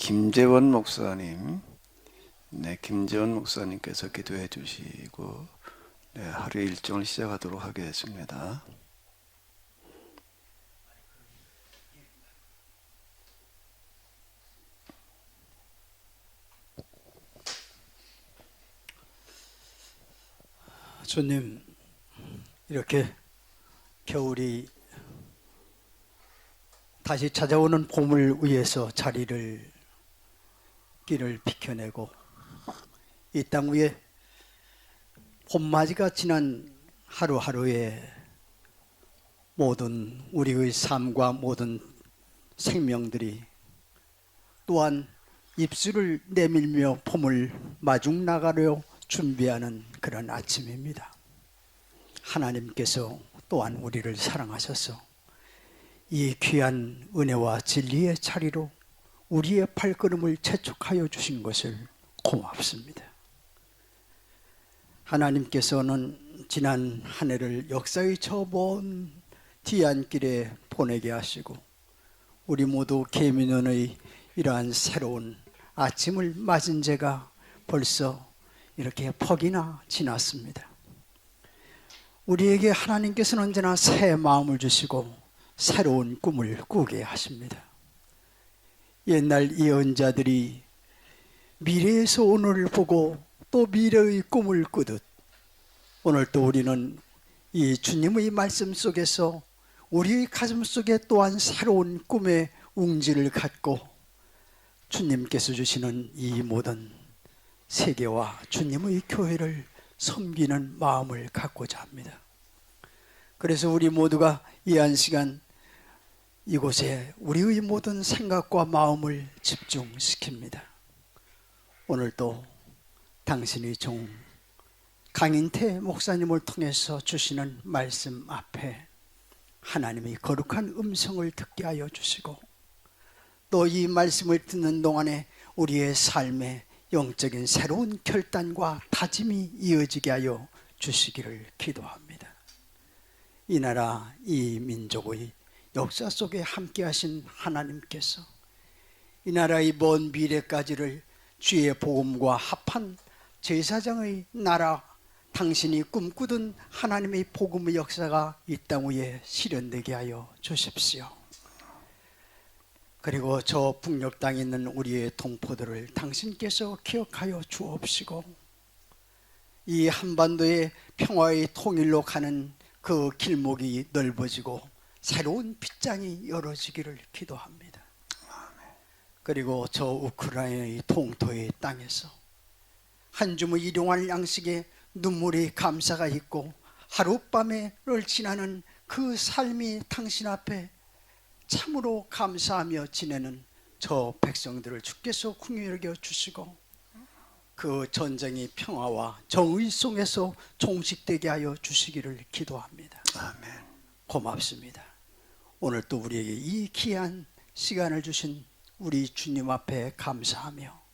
김재원 목사님, 김재원 목사님께서 기도해 주시고 하루 일정을 시작하도록 하겠습니다. 주님, 이렇게 겨울이 다시 찾아오는 봄을 위해서 길을 비켜내고 이 땅 위에 봄맞이가 지난 하루하루에 모든 우리의 삶과 모든 생명들이 또한 입술을 내밀며 봄을 마중 나가려 준비하는 그런 아침입니다. 하나님께서 또한 우리를 사랑하셔서 이 귀한 은혜와 진리의 자리로 우리의 발걸음을 재촉하여 주신 것을 고맙습니다. 하나님께서는 지난 한 해를 역사의 저 먼 뒤안길에 보내게 하시고 우리 모두 계민원의 이러한 새로운 아침을 맞은 지가 벌써 이렇게 퍽이나 지났습니다. 우리에게 하나님께서는 언제나 새 마음을 주시고 새로운 꿈을 꾸게 하십니다. 옛날 예언자들이 미래에서 오늘을 보고 또 미래의 꿈을 꾸듯 오늘 또 우리는 이 주님의 말씀 속에서 우리의 가슴 속에 또한 새로운 꿈의 웅지를 갖고 주님께서 주시는 이 모든 세계와 주님의 교회를 섬기는 마음을 갖고자 합니다. 그래서 우리 모두가 이 한 시간 이곳에 우리의 모든 생각과 마음을 집중시킵니다. 오늘도 당신의 종 강인태 목사님을 통해서 주시는 말씀 앞에 하나님의 거룩한 음성을 듣게 하여 주시고 또 이 말씀을 듣는 동안에 우리의 삶에 영적인 새로운 결단과 다짐이 이어지게 하여 주시기를 기도합니다. 이 나라 이 민족의 역사 속에 함께 하신 하나님께서 이 나라의 먼 미래까지를 주의 복음과 합한 제사장의 나라 당신이 꿈꾸던 하나님의 복음의 역사가 이 땅 위에 실현되게 하여 주십시오. 그리고 저 북녘 땅에 있는 우리의 동포들을 당신께서 기억하여 주옵시고 이 한반도의 평화의 통일로 가는 그 길목이 넓어지고 새로운 빗장이 열어지기를 기도합니다. 그리고 저 우크라이나의 동토의 땅에서 한 줌의 일용할 양식에 눈물의 감사가 있고 하룻밤을 지나는 그 삶이 당신 앞에 참으로 감사하며 지내는 저 백성들을 주께서 긍휼히 여겨 주시고 그 전쟁의 평화와 정의 속에서 종식되게 하여 주시기를 기도합니다. 아멘. 고맙습니다. 오늘 또 우리에게 이 귀한 시간을 주신 우리 주님 앞에 감사하며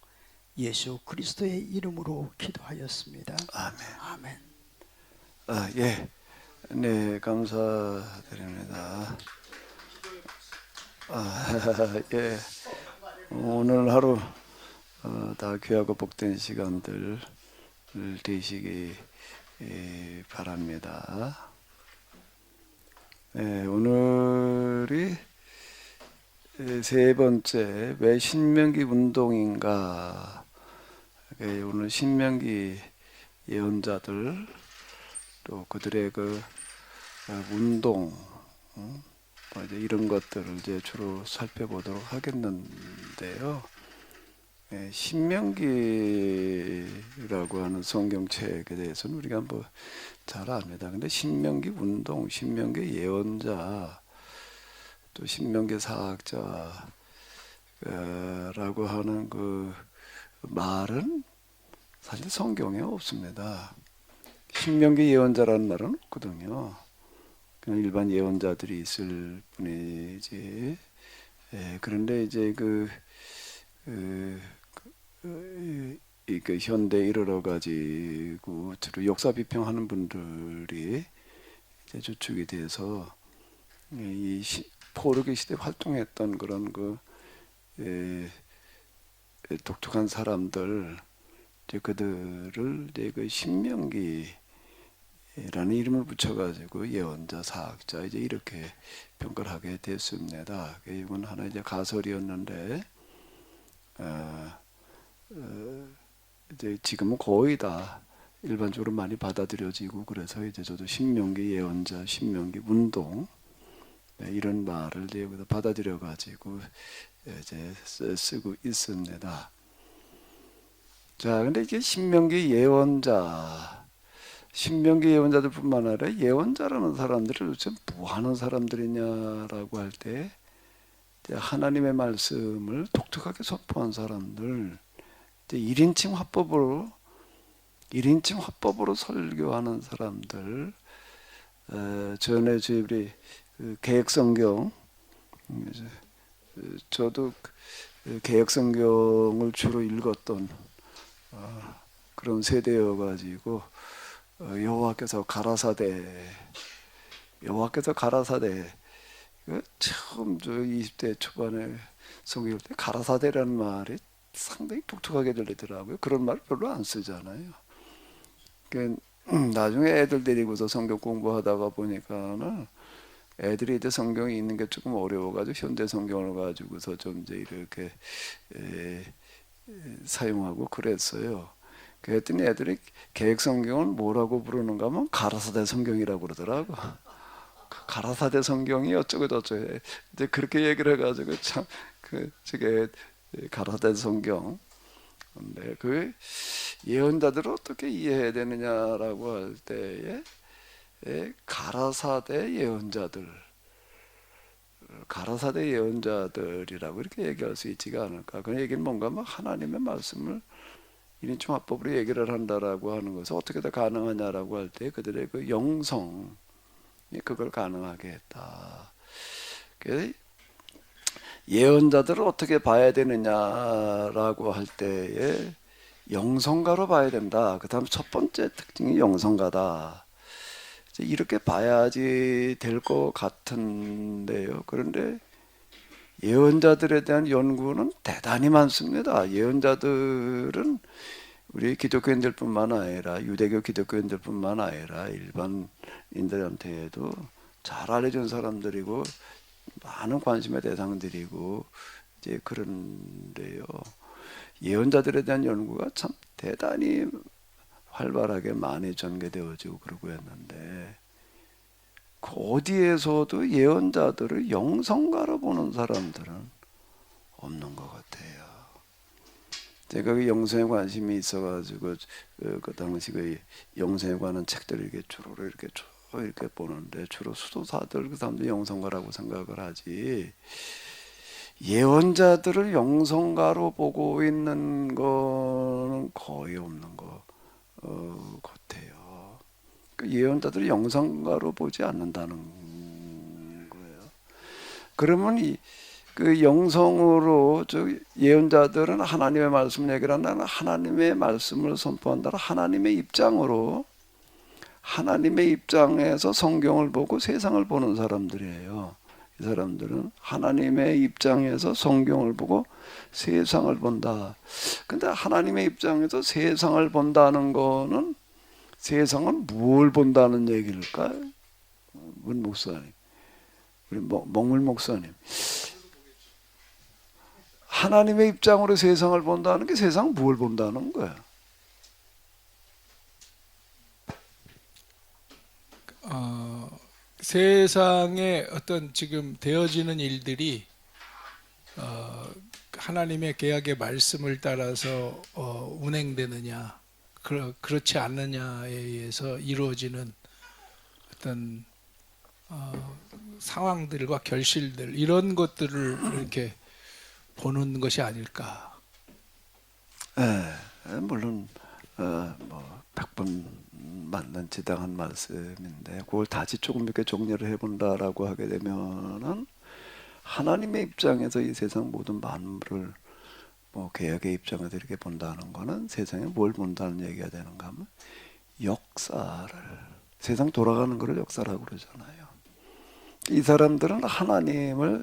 예수 그리스도의 이름으로 기도하였습니다. 아멘. 아멘. 네, 감사드립니다. 예, 오늘 하루 다 귀하고 복된 시간들 되시기 바랍니다. 오늘이 세 번째 왜 신명기 운동인가? 오늘 신명기 예언자들 또 그들의 그 운동 이제 이런 것들을 이제 주로 살펴보도록 하겠는데요. 신명기라고 하는 성경책에 대해서는 우리가 뭐 잘 압니다. 근데 신명기 운동, 신명기 예언자, 또 신명기 사학자라고 하는 그 말은 사실 성경에 없습니다. 신명기 예언자라는 말은 없거든요. 그냥 일반 예언자들이 있을 뿐이지. 그런데 이제 그 현대에 이르러 가지고 주로 역사 비평하는 분들이 이제 주축이 돼서 이 포르기 시대 활동했던 그런 그 독특한 사람들, 이제 그들을 이제 그 신명기라는 이름을 붙여가지고 예언자, 사학자 이제 이렇게 평가를 하게 됐습니다. 이건 하나 이제 가설이었는데 이제 지금은 거의 다 일반적으로 많이 받아들여지고, 그래서 이제 저도 신명기 예언자, 신명기 운동, 이런 말을 이제 여기다 받아들여 가지고 이제 쓰고 있습니다. 자, 근데 이게 신명기 예언자들뿐만 아니라 예언자라는 사람들이 도대체 뭐 하는 사람들이냐라고 할 때, 하나님의 말씀을 독특하게 선포한 사람들, 1인칭 화법으로 설교하는 사람들, 전에 우리 그 개혁성경, 저도 개혁성경을 주로 읽었던 그런 세대여가지고, 여호와께서 가라사대 처음 저 20대 초반에 성경할 때 가라사대라는 말이 상당히 독특하게 들리더라고요. 그런 말 별로 안 쓰잖아요. 나중에 애들 데리고서 성경 공부하다가 보니까는 애들이 이제 성경이 있는 게 조금 어려워가지고 현대 성경을 가지고서 좀 이제 이렇게 사용하고 그랬어요. 그랬더니 애들이 개혁 성경을 뭐라고 부르는가 하면 가라사대 성경이라고 그러더라고. 가라사대 성경이 어쩌고 저쩌고 이제 그렇게 얘기를 해가지고 참 저게 가라사대 성경. 근데 그 예언자들을 어떻게 이해해야 되느냐라고 할 때에 가라사대 예언자들이라고 이렇게 얘기할 수 있지가 않을까. 그 얘기는 뭔가 뭐 하나님의 말씀을 1인칭 화법으로 얘기를 한다라고 하는 것은 어떻게 다 가능하냐라고 할 때 그들의 그 영성이 그걸 가능하게 했다. 예언자들을 어떻게 봐야 되느냐라고 할 때에 영성가로 봐야 된다. 그 다음 첫 번째 특징이 영성가다. 이렇게 봐야지 될 것 같은데요. 그런데 예언자들에 대한 연구는 대단히 많습니다. 예언자들은 우리 기독교인들뿐만 아니라 유대교 기독교인들뿐만 아니라 일반인들한테도 잘 알려진 사람들이고 많은 관심의 대상들이고 이제 그런데요. 예언자들에 대한 연구가 참 대단히 활발하게 많이 전개되어지고 그러고 했는데, 그 어디에서도 예언자들을 영성가로 보는 사람들은 없는 것 같아요. 제가 그 영성에 관심이 있어가지고 그 당시 그 영성에 관한 책들을 이렇게 주로 이렇게 보는데, 주로 수도사들 그 사람들 영성가라고 생각을 하지 예언자들을 영성가로 보고 있는 거는 거의 없는 것 같아요. 그 예언자들을 영성가로 보지 않는다는 거예요. 그러면 그 영성으로 예언자들은 하나님의 말씀을 얘기를 한다는, 하나님의 말씀을 선포한다는 하나님의 입장으로, 하나님의 입장에서 성경을 보고 세상을 보는 사람들이에요. 이 사람들은 하나님의 입장에서 성경을 보고 세상을 본다. 근데 하나님의 입장에서 세상을 본다는 거는 세상은 뭘 본다는 얘기일까요? 문 목사님, 우리 먹물 목사님, 하나님의 입장으로 세상을 본다는 게 세상 뭘 본다는 거야? 세상에 어떤 지금 되어지는 일들이 하나님의 계약의 말씀을 따라서 운행되느냐, 그렇지 않느냐에 의해서 이루어지는 어떤 상황들과 결실들, 이런 것들을 이렇게 보는 것이 아닐까. 물론 뭐 100번 맞는 지당한 말씀인데, 그걸 다시 조금 이렇게 정리를 해본다라고 하게 되면은, 하나님의 입장에서 이 세상 모든 만물을 뭐 개혁의 입장에서 이렇게 본다는 거는 세상에 뭘 본다는 얘기가 되는가 하면 역사를, 세상 돌아가는 거를 역사라고 그러잖아요. 이 사람들은 하나님을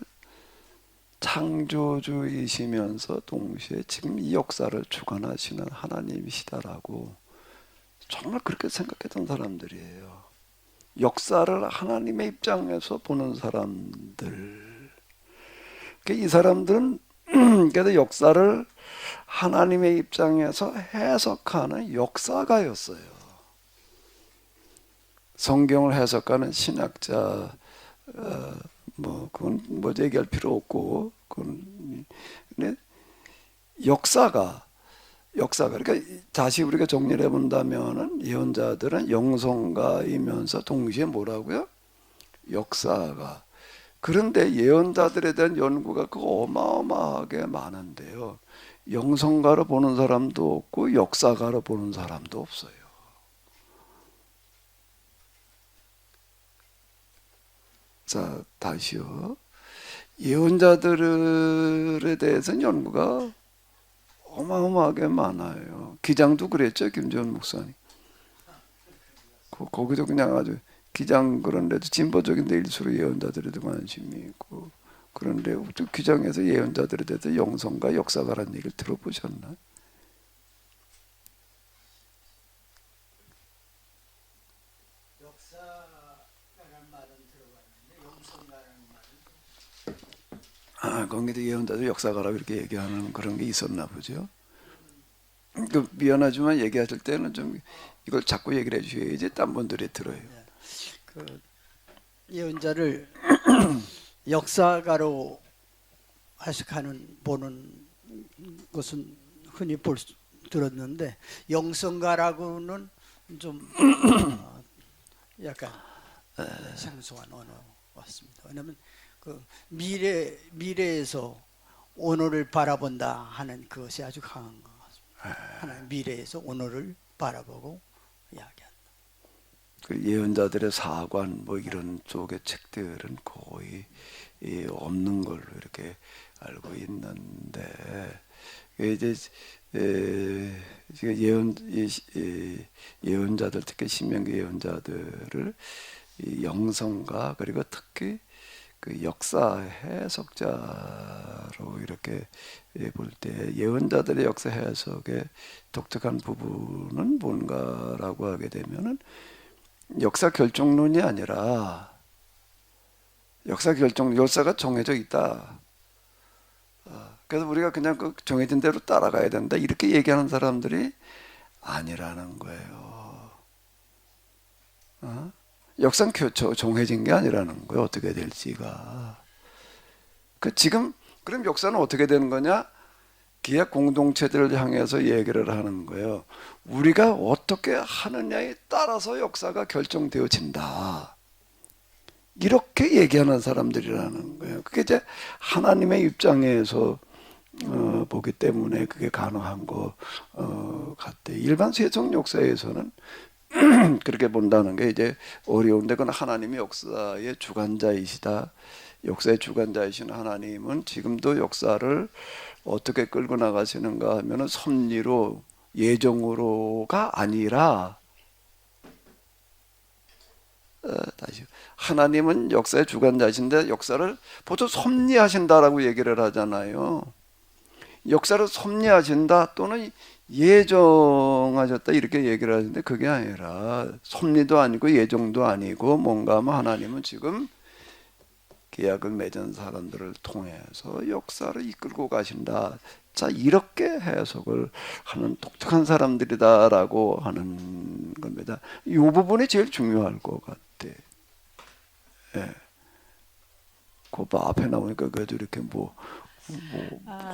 창조주이시면서 동시에 지금 이 역사를 주관하시는 하나님이시다라고 정말 그렇게 생각했던 사람들이에요. 역사를 하나님의 입장에서 보는 사람들. 이 사람들은 그래도 역사를 하나님의 입장에서 해석하는 역사가였어요. 성경을 해석하는 신학자 뭐 그건 뭐 얘기할 필요 없고 그건 근데 역사가 그러니까 다시 우리가 정리를 해본다면은 예언자들은 영성가이면서 동시에 뭐라고요? 역사가. 그런데 예언자들에 대한 연구가 그 어마어마하게 많은데요. 영성가로 보는 사람도 없고 역사가로 보는 사람도 없어요. 자, 다시요. 예언자들에 대해서는 연구가 어마어마하게 많아요. 기장도 그랬죠, 김재원 목사님. 거기도 그냥 아주 기장 그런데도 진보적인 데일수록 예언자들에도 관심이 있고 그런데 또 기장에서 예언자들에 대해서 영성가 역사가라는 얘기를 들어보셨나요? 역사가라는 말은 들어봤는데 영성가라는 말은 거기도 예언자들 역사가라고 이렇게 얘기하는 그런 게 있었나 보죠. 미안하지만 얘기하실 때는 좀 이걸 자꾸 얘기를 해주셔야지 딴 분들이 들어요. 그 예언자를 역사가로 해석하는 보는 것은 흔히 들었는데 영성가라고는 좀 약간 생소한 언어 같습니다. 왜냐하면 그 미래에서 오늘을 바라본다 하는 그것이 아주 강한 것 같습니다. 하나님 미래에서 오늘을 바라보고 이야기한다. 그 예언자들의 사관 뭐 이런 쪽의 책들은 거의 없는 걸로 이렇게 알고 있는데 이제 예언자들 특히 신명기 예언자들을 이 영성가 그리고 특히 그 역사 해석자로 이렇게 볼 때 예언자들의 역사 해석의 독특한 부분은 뭔가라고 하게 되면은 역사 결정론이 아니라 역사가 정해져 있다. 그래서 우리가 그냥 그 정해진 대로 따라가야 된다. 이렇게 얘기하는 사람들이 아니라는 거예요. 역사는 정해진 게 아니라는 거예요. 어떻게 될지가. 지금 그럼 역사는 어떻게 되는 거냐? 기약 공동체들을 향해서 얘기를 하는 거예요. 우리가 어떻게 하느냐에 따라서 역사가 결정되어진다. 이렇게 얘기하는 사람들이라는 거예요. 그게 이제 하나님의 입장에서 보기 때문에 그게 가능한 것 같아요. 일반 세속 역사에서는 그렇게 본다는 게 이제 어려운데 그건 하나님이 역사의 주관자이시다. 역사의 주관자이신 하나님은 지금도 역사를 어떻게 끌고 나가시는가 하면은 섭리로 예정으로가 아니라 다시 하나님은 역사의 주관자이신데 역사를 보통 섭리하신다라고 얘기를 하잖아요. 역사를 섭리하신다 또는 예정하셨다 이렇게 얘기를 하는데 그게 아니라 섭리도 아니고 예정도 아니고 뭔가 하면 하나님은 지금 계약을 맺은 사람들을 통해서 역사를 이끌고 가신다. 자, 이렇게 해석을 하는 독특한 사람들이다라고 하는 겁니다. 이 부분이 제일 중요할 것 같아. 예. 그 앞에 나오니까 그래도 이렇게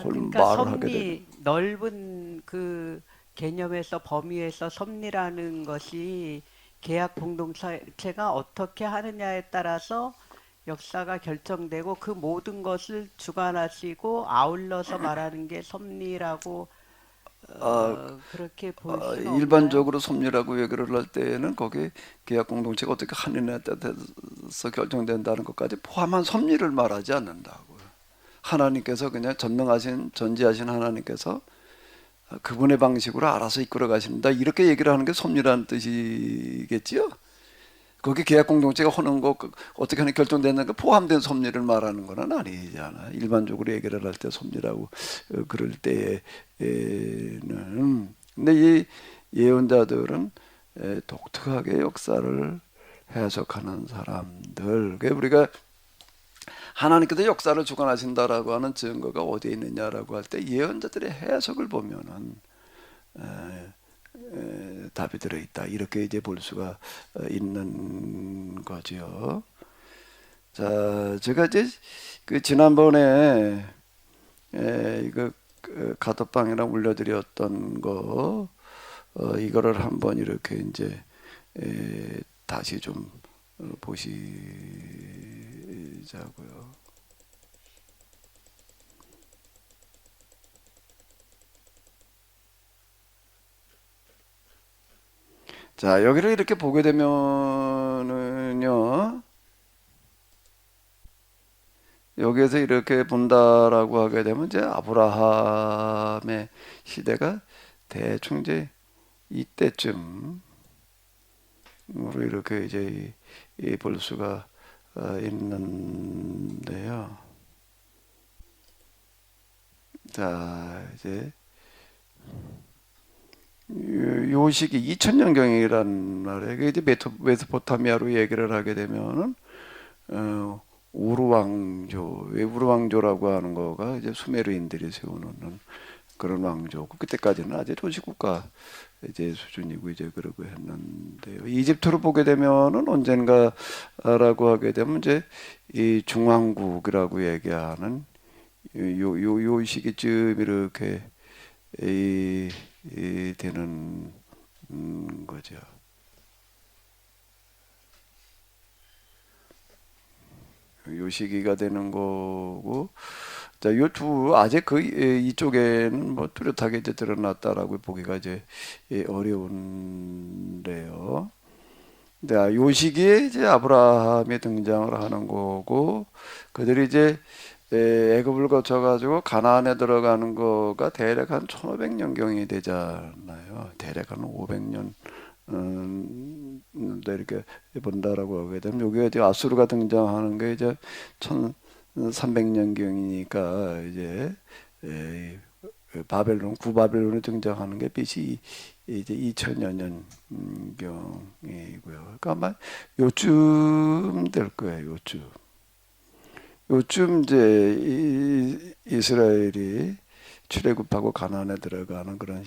그러니까 말을 하게 되는. 섭리 넓은 그 개념에서 범위에서 섭리라는 것이 계약 공동체가 어떻게 하느냐에 따라서 역사가 결정되고 그 모든 것을 주관하시고 아울러서 말하는 게 섭리라고 그렇게 볼 수가 없나요? 일반적으로 섭리라고 얘기를 할 때는 거기 계약 공동체가 어떻게 하느냐에 따라서 결정된다는 것까지 포함한 섭리를 말하지 않는다고요. 하나님께서 그냥 전지하신 하나님께서 그분의 방식으로 알아서 이끌어 가신다. 이렇게 얘기를 하는 게 섭리라는 뜻이겠지요. 거기 계약 공동체가 하는 거 어떻게 하는 결정되는 거 포함된 섭리를 말하는 건 아니잖아. 일반적으로 얘기를 할 때 섭리라고 그럴 때에는 근데 이 예언자들은 독특하게 역사를 해석하는 사람들. 그러니까 우리가 하나님께서 역사를 주관하신다라고 하는 증거가 어디에 있느냐라고 할 때 예언자들의 해석을 보면은 답이 들어있다. 이렇게 이제 볼 수가 있는 거죠. 자, 제가 이제 그 지난번에 이거 가덕방이랑 올려드렸던 거 이거를 한번 이렇게 이제 다시 좀 보시자고요. 자, 여기를 이렇게 보게 되면은요, 여기에서 이렇게 본다라고 하게 되면 이제 아브라함의 시대가 대충 이제 이때쯤으로 이렇게 이제 볼 수가 있는데요. 자, 이제 요 시기 2000년경이란 말이에요. 이게 이제 메소포타미아로 얘기를 하게 되면은 우루 왕조, 우루 왕조라고 하는 거가 이제 수메르인들이 세우는 그런 왕조고 그때까지는 아직 도시국가 이제 수준이고 이제 그러고 했는데요. 이집트로 보게 되면은 언젠가라고 하게 되면 이제 이 중왕국이라고 얘기하는 요 시기쯤 이렇게 되는 거죠. 요 시기가 되는 거고, 자, 요 두 아직 그 이쪽에는 뭐 뚜렷하게 이제 드러났다라고 보기가 이제 어려운데요. 자, 요 시기에 이제 아브라함이 등장을 하는 거고, 그들이 이제 애굽을 거쳐가지고 가나안에 들어가는 거가 대략 한 1500년경이 되잖아요. 대략 한 500년 이렇게 본다라고 하게 되면 여기가 이제 아수르가 등장하는 게 이제 1300년경이니까 이제 바벨론 구바벨론이 등장하는 게 BC 이제 2000여 년경이고요. 그러니까 아마 요쯤 될 거예요. 요쯤 이제 이스라엘이 출애굽하고 가나안에 들어가는 그런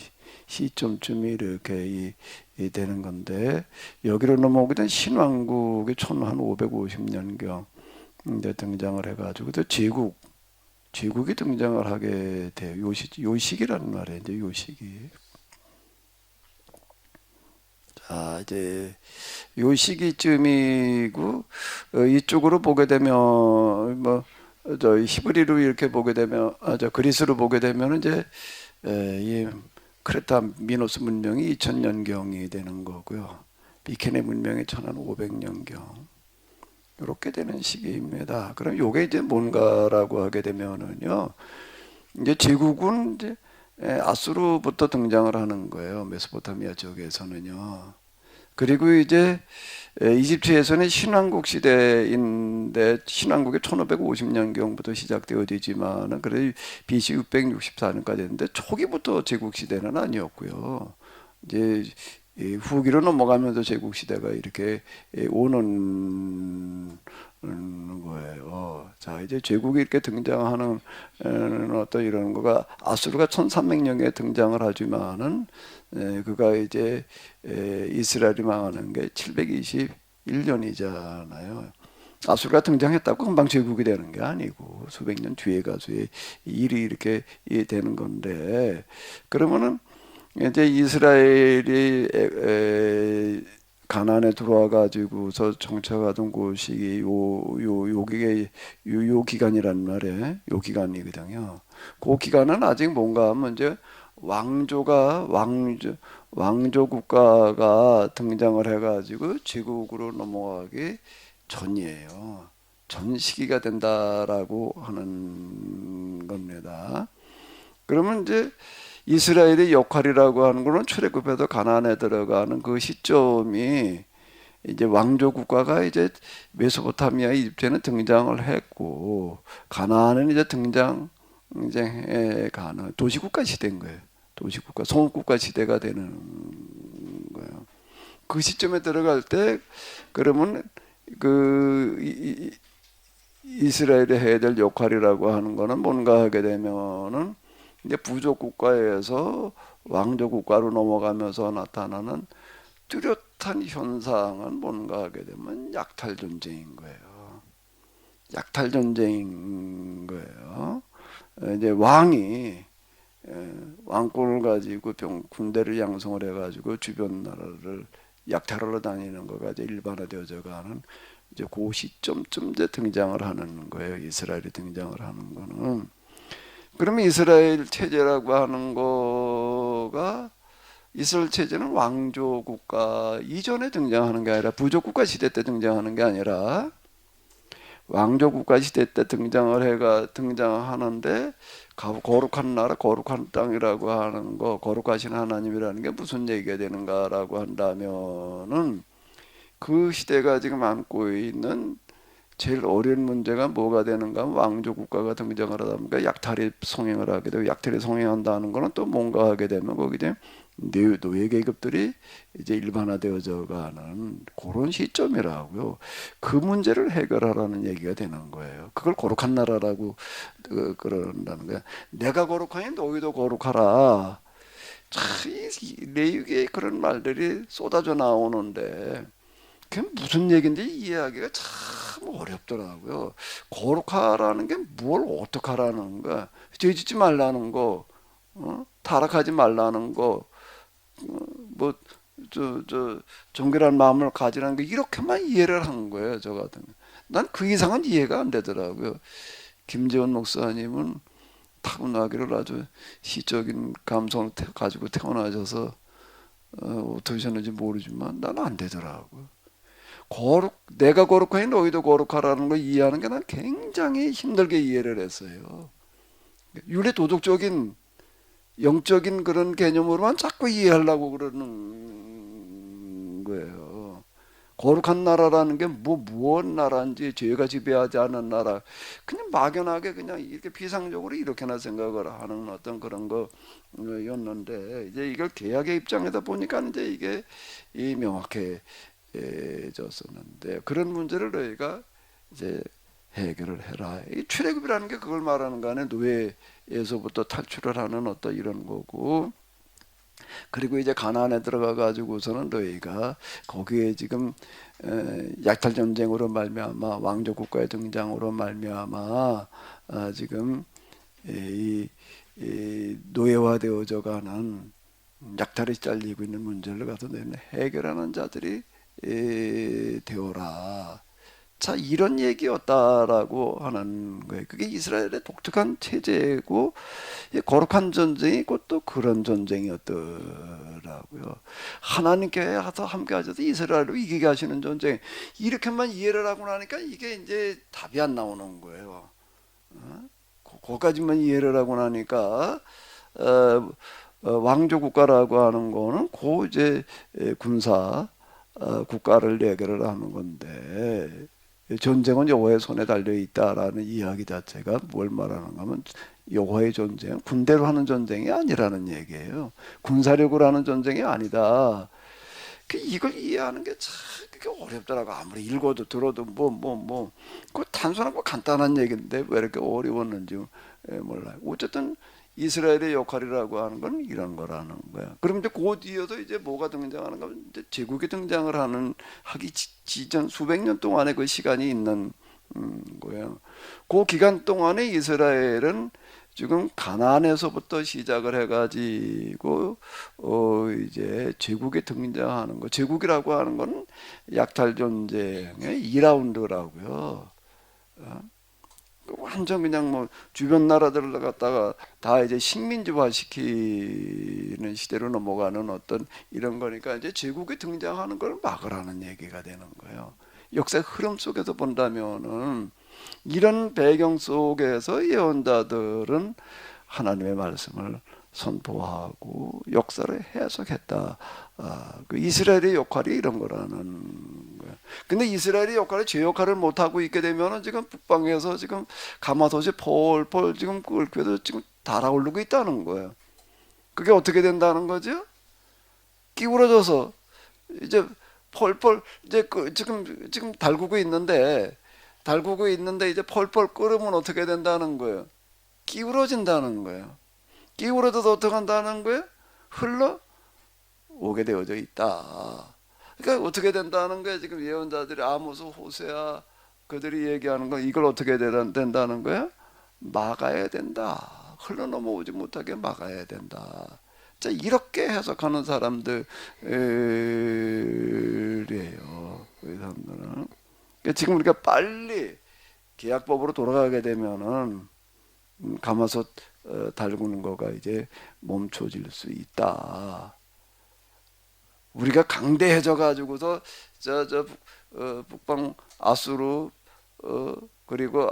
시점쯤이 이렇게 되는 건데 여기로 넘어오게 된 신왕국이 1550년경 이제 등장을 해가지고 또 제국이 등장을 하게 돼요. 요 시기라는 말이에요. 이제 요 시기. 자, 이제 요 시기쯤이고 이쪽으로 보게 되면 뭐 저 히브리로 이렇게 보게 되면 저 그리스로 보게 되면 이제 이 크레타 미노스 문명이 2000년경이 되는 거고요. 비케네 문명이 1500년경 이렇게 되는 시기입니다. 그럼 요게 이제 뭔가라고 하게 되면은요. 이제 제국은 이제 아수르부터 등장을 하는 거예요. 메소포타미아 쪽에서는요. 그리고 이제 이집트에서는 신왕국 시대인데 신왕국이 1550년경부터 시작되어지지만은 그래 BC 664년까지 했는데 초기부터 제국 시대는 아니었고요. 이제 후기로 넘어가면서 제국 시대가 이렇게 오는 거예요. 자, 이제 제국이 이렇게 등장하는 어떤 이런 거가 아수르가 1300년에 등장을 하지만은 그가 이제 이스라엘이 망하는 게 721년이잖아요. 아수르가 등장했다고 금방 제국이 되는 게 아니고 수백 년 뒤에 가서 일이 이렇게 되는 건데 그러면은 이제 이스라엘이 가나안에 들어와 가지고서 정착하던 곳이 요 기간이란 말이에요. 요 기간이거든요. 그 기간은 아직 뭔가 하면 이제 왕조 국가가 등장을 해가지고 제국으로 넘어가기 전이에요. 전 시기가 된다라고 하는 겁니다. 그러면 이제 이스라엘의 역할이라고 하는 거는 출애굽해서 가나안에 들어가는 그 시점이 이제 왕조 국가가 이제 메소포타미아 이집트에는 등장을 했고 가나안은 이제 이제 가는 도시국가 시대인 거예요. 도시국가, 성국가 시대가 되는 거예요. 그 시점에 들어갈 때 그러면 이스라엘이 해야 될 역할이라고 하는 거는 뭔가 하게 되면은 이제 부족 국가에서 왕조 국가로 넘어가면서 나타나는 뚜렷한 현상은 뭔가 하게 되면 약탈 전쟁인 거예요. 약탈 전쟁인 거예요. 이제 왕이 왕권을 가지고 군대를 양성을 해가지고 주변 나라를 약탈하러 다니는 거가 이제 일반화되어져 가는 이제 그 시점쯤 이제 등장을 하는 거예요. 이스라엘이 등장을 하는 거는. 그러면 이스라엘 체제라고 하는 거가 이스라엘 체제는 왕조 국가 이전에 등장하는 게 아니라 부족 국가 시대 때 등장하는 게 아니라 왕조 국가 시대 때 등장하는데 거룩한 나라, 거룩한 땅이라고 하는 거, 거룩하신 하나님이라는 게 무슨 얘기가 되는가라고 한다면은 그 시대가 지금 안고 있는 제일 어려운 문제가 뭐가 되는가 하면 왕조 국가가 등장을 하다 보니까 약탈이 성행을 하게 되고 약탈이 성행한다는 거는 또 뭔가 하게 되면 거기에 노예 계급들이 이제 일반화되어져 가는 그런 시점이라고요. 그 문제를 해결하라는 얘기가 되는 거예요. 그걸 거룩한 나라라고 그런다는 거야. 내가 거룩하니 너희도 거룩하라. 참 레위기에 그런 말들이 쏟아져 나오는데 그게 무슨 얘기인지 이해하기가 참 어렵더라고요. 거룩하라는 게 뭘 어떻게 하라는 거야. 죄 짓지 말라는 거, 타락하지 말라는 거, 뭐, 정결한 마음을 가지라는 거, 이렇게만 이해를 한 거예요, 저 같은. 난 그 이상은 이해가 안 되더라고요. 김재원 목사님은 타고나기를 아주 시적인 감성을 가지고 태어나셔서, 어떻게 하셨는지 모르지만, 나는 안 되더라고요. 내가 거룩하니 너희도 거룩하라는 걸 이해하는 게 난 굉장히 힘들게 이해를 했어요. 윤리 도덕적인 영적인 그런 개념으로만 자꾸 이해하려고 그러는 거예요. 거룩한 나라라는 게 무엇 나라인지 죄가 지배하지 않은 나라 그냥 막연하게 그냥 이렇게 비상적으로 이렇게나 생각을 하는 어떤 그런 거였는데 이제 이걸 개혁의 입장에다 보니까 이제 이게 명확해졌었는데 그런 문제를 너희가 이제 해결을 해라. 이 출애굽이라는 게 그걸 말하는 거 아니에요. 노예에서부터 탈출을 하는 어떤 이런 거고. 그리고 이제 가나안에 들어가 가지고서는 너희가 거기에 지금 약탈 전쟁으로 말미암아 왕조 국가의 등장으로 말미암아 지금 이 노예화되어져 가는 약탈이 잘리고 있는 문제를 가서 너희는 해결하는 자들이 되어라. 자, 이런 얘기였다라고 하는 거예요. 그게 이스라엘의 독특한 체제고 거룩한 전쟁이 또 그런 전쟁이었더라고요. 하나님께 함께 하셔서 이스라엘을 이기게 하시는 전쟁. 이렇게만 이해를 하고 나니까 이게 이제 답이 안 나오는 거예요. 거기까지만 이해를 하고 나니까 왕조 국가라고 하는 거는 이제 군사 국가를 얘기를 하는 건데 전쟁은 여호와의 손에 달려 있다라는 이야기 자체가 뭘 말하는가 하면 여호와의 전쟁, 군대로 하는 전쟁이 아니라는 얘기예요. 군사력으로 하는 전쟁이 아니다. 이걸 이해하는 게 참 그게 어렵더라고. 아무리 읽어도 들어도 그 단순하고 간단한 얘기인데 왜 이렇게 어려웠는지 몰라요. 어쨌든 이스라엘의 역할이라고 하는 건 이런 거라는 거야. 그럼 이제 그 뒤에도 이제 뭐가 등장하는 거면 이제 제국이 등장을 하기 지전 수백 년 동안의 그 시간이 있는 거예요. 그 기간 동안에 이스라엘은 지금 가나안에서부터 시작을 해가지고 이제 제국이 등장하는 거. 제국이라고 하는 건 약탈 전쟁의 2라운드라고요. 완전 그냥 주변 나라들을 갖다가 다 이제 식민지화 시키는 시대로 넘어가는 어떤 이런 거니까 이제 제국이 등장하는 걸 막으라는 얘기가 되는 거예요. 역사 흐름 속에서 본다면은 이런 배경 속에서 예언자들은 하나님의 말씀을 선포하고 역사를 해석했다. 그 이스라엘의 역할이 이런 거라는 거예요. 근데 이스라엘이 역할을 제 역할을 못 하고 있게 되면은 지금 북방에서 지금 가마솥이 펄펄 지금 끓고도 지금 달아오르고 있다는 거예요. 그게 어떻게 된다는 거죠? 기울어져서 이제 펄펄 이제 지금 달구고 있는데 이제 펄펄 끓으면 어떻게 된다는 거예요? 기울어진다는 거예요. 기울어져서 어떻게 한다는 거예요? 흘러 오게 되어져 있다. 그러니까 어떻게 된다는 거예요? 지금 예언자들이 아모스, 호세아 그들이 얘기하는 거 이걸 어떻게 된다는 거예요? 막아야 된다. 흘러 넘어오지 못하게 막아야 된다. 자, 이렇게 해석하는 사람들이에요. 이 사람들은. 그러니까 지금 우리가 빨리 계약법으로 돌아가게 되면은 가마솥 달구는 거가 이제 멈춰질 수 있다. 우리가 강대해져 가지고서 북방 아수르 그리고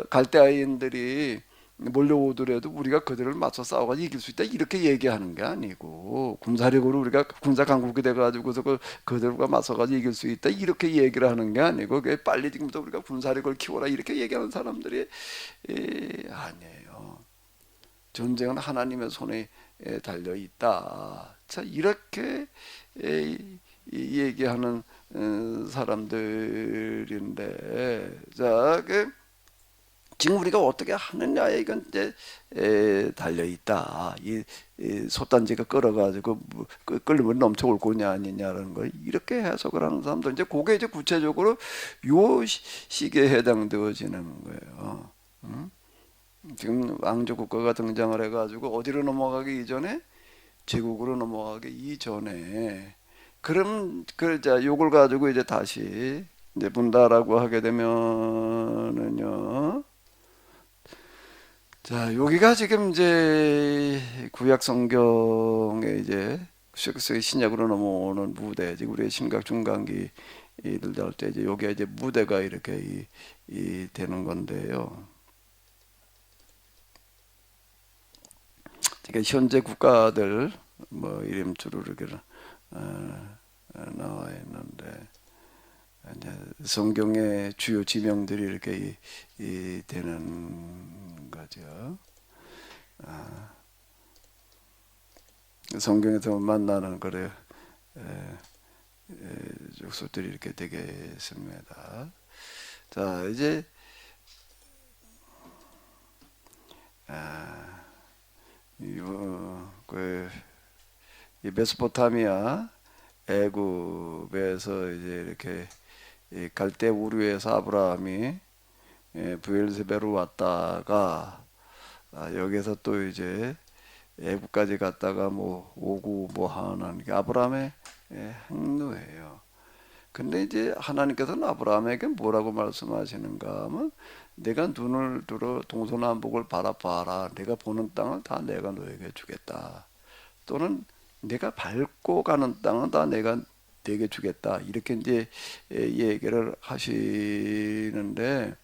갈대아인들이 몰려오더라도 우리가 그들을 맞서 싸워가지고 이길 수 있다 이렇게 얘기하는 게 아니고 군사력으로 우리가 군사 강국이 돼가지고서 그들과 맞서가지고 이길 수 있다 이렇게 얘기를 하는 게 아니고 그게 빨리 지금부터 우리가 군사력을 키워라 이렇게 얘기하는 사람들이 아니에요. 전쟁은 하나님의 손에 달려 있다. 자, 이렇게 얘기하는 사람들인데, 자, 지금 우리가 어떻게 하느냐에 이건 이제 달려 있다. 이 솥단지가 끓어가지고 끓으면 넘쳐올 거냐 아니냐라는 거 이렇게 해석을 하는 사람들 이제 그게 이제 구체적으로 요 시기에 해당되어지는 거예요. 지금 왕조 국가가 등장을 해가지고 어디로 넘어가기 이전에 제국으로 넘어가기 이전에 그럼 자 요걸 가지고 이제 다시 이제 본다라고 하게 되면은요. 자, 여기가 지금 이제 구약 성경에 이제 신약으로 넘어오는 무대, 지금 우리의 심각 중간기 이들 할 때 이제 여기가 이제 무대가 이렇게 되는 건데요. 그러니까 현재 국가들 뭐 이름주로 이렇게 나와 있는데 이제 성경의 주요 지명들이 이렇게 되는 거죠. 성경에서 만나는 그래 족속들이 이렇게 되겠습니다. 자, 이제 이 메소포타미아 애굽에서 이제 이렇게 갈대 우르에서 아브라함이 브엘세베로 왔다가 여기서 또 이제 애굽까지 갔다가 뭐 오고 뭐 하는 게 아브라함의 행로예요. 근데 이제 하나님께서는 아브라함에게 뭐라고 말씀하시는가 하면 내가 눈을 들어 동서남북을 바라봐라. 내가 보는 땅을 다 내가 너에게 주겠다. 또는 내가 밟고 가는 땅은 다 내가 내게 주겠다. 이렇게 이제 얘기를 하시는데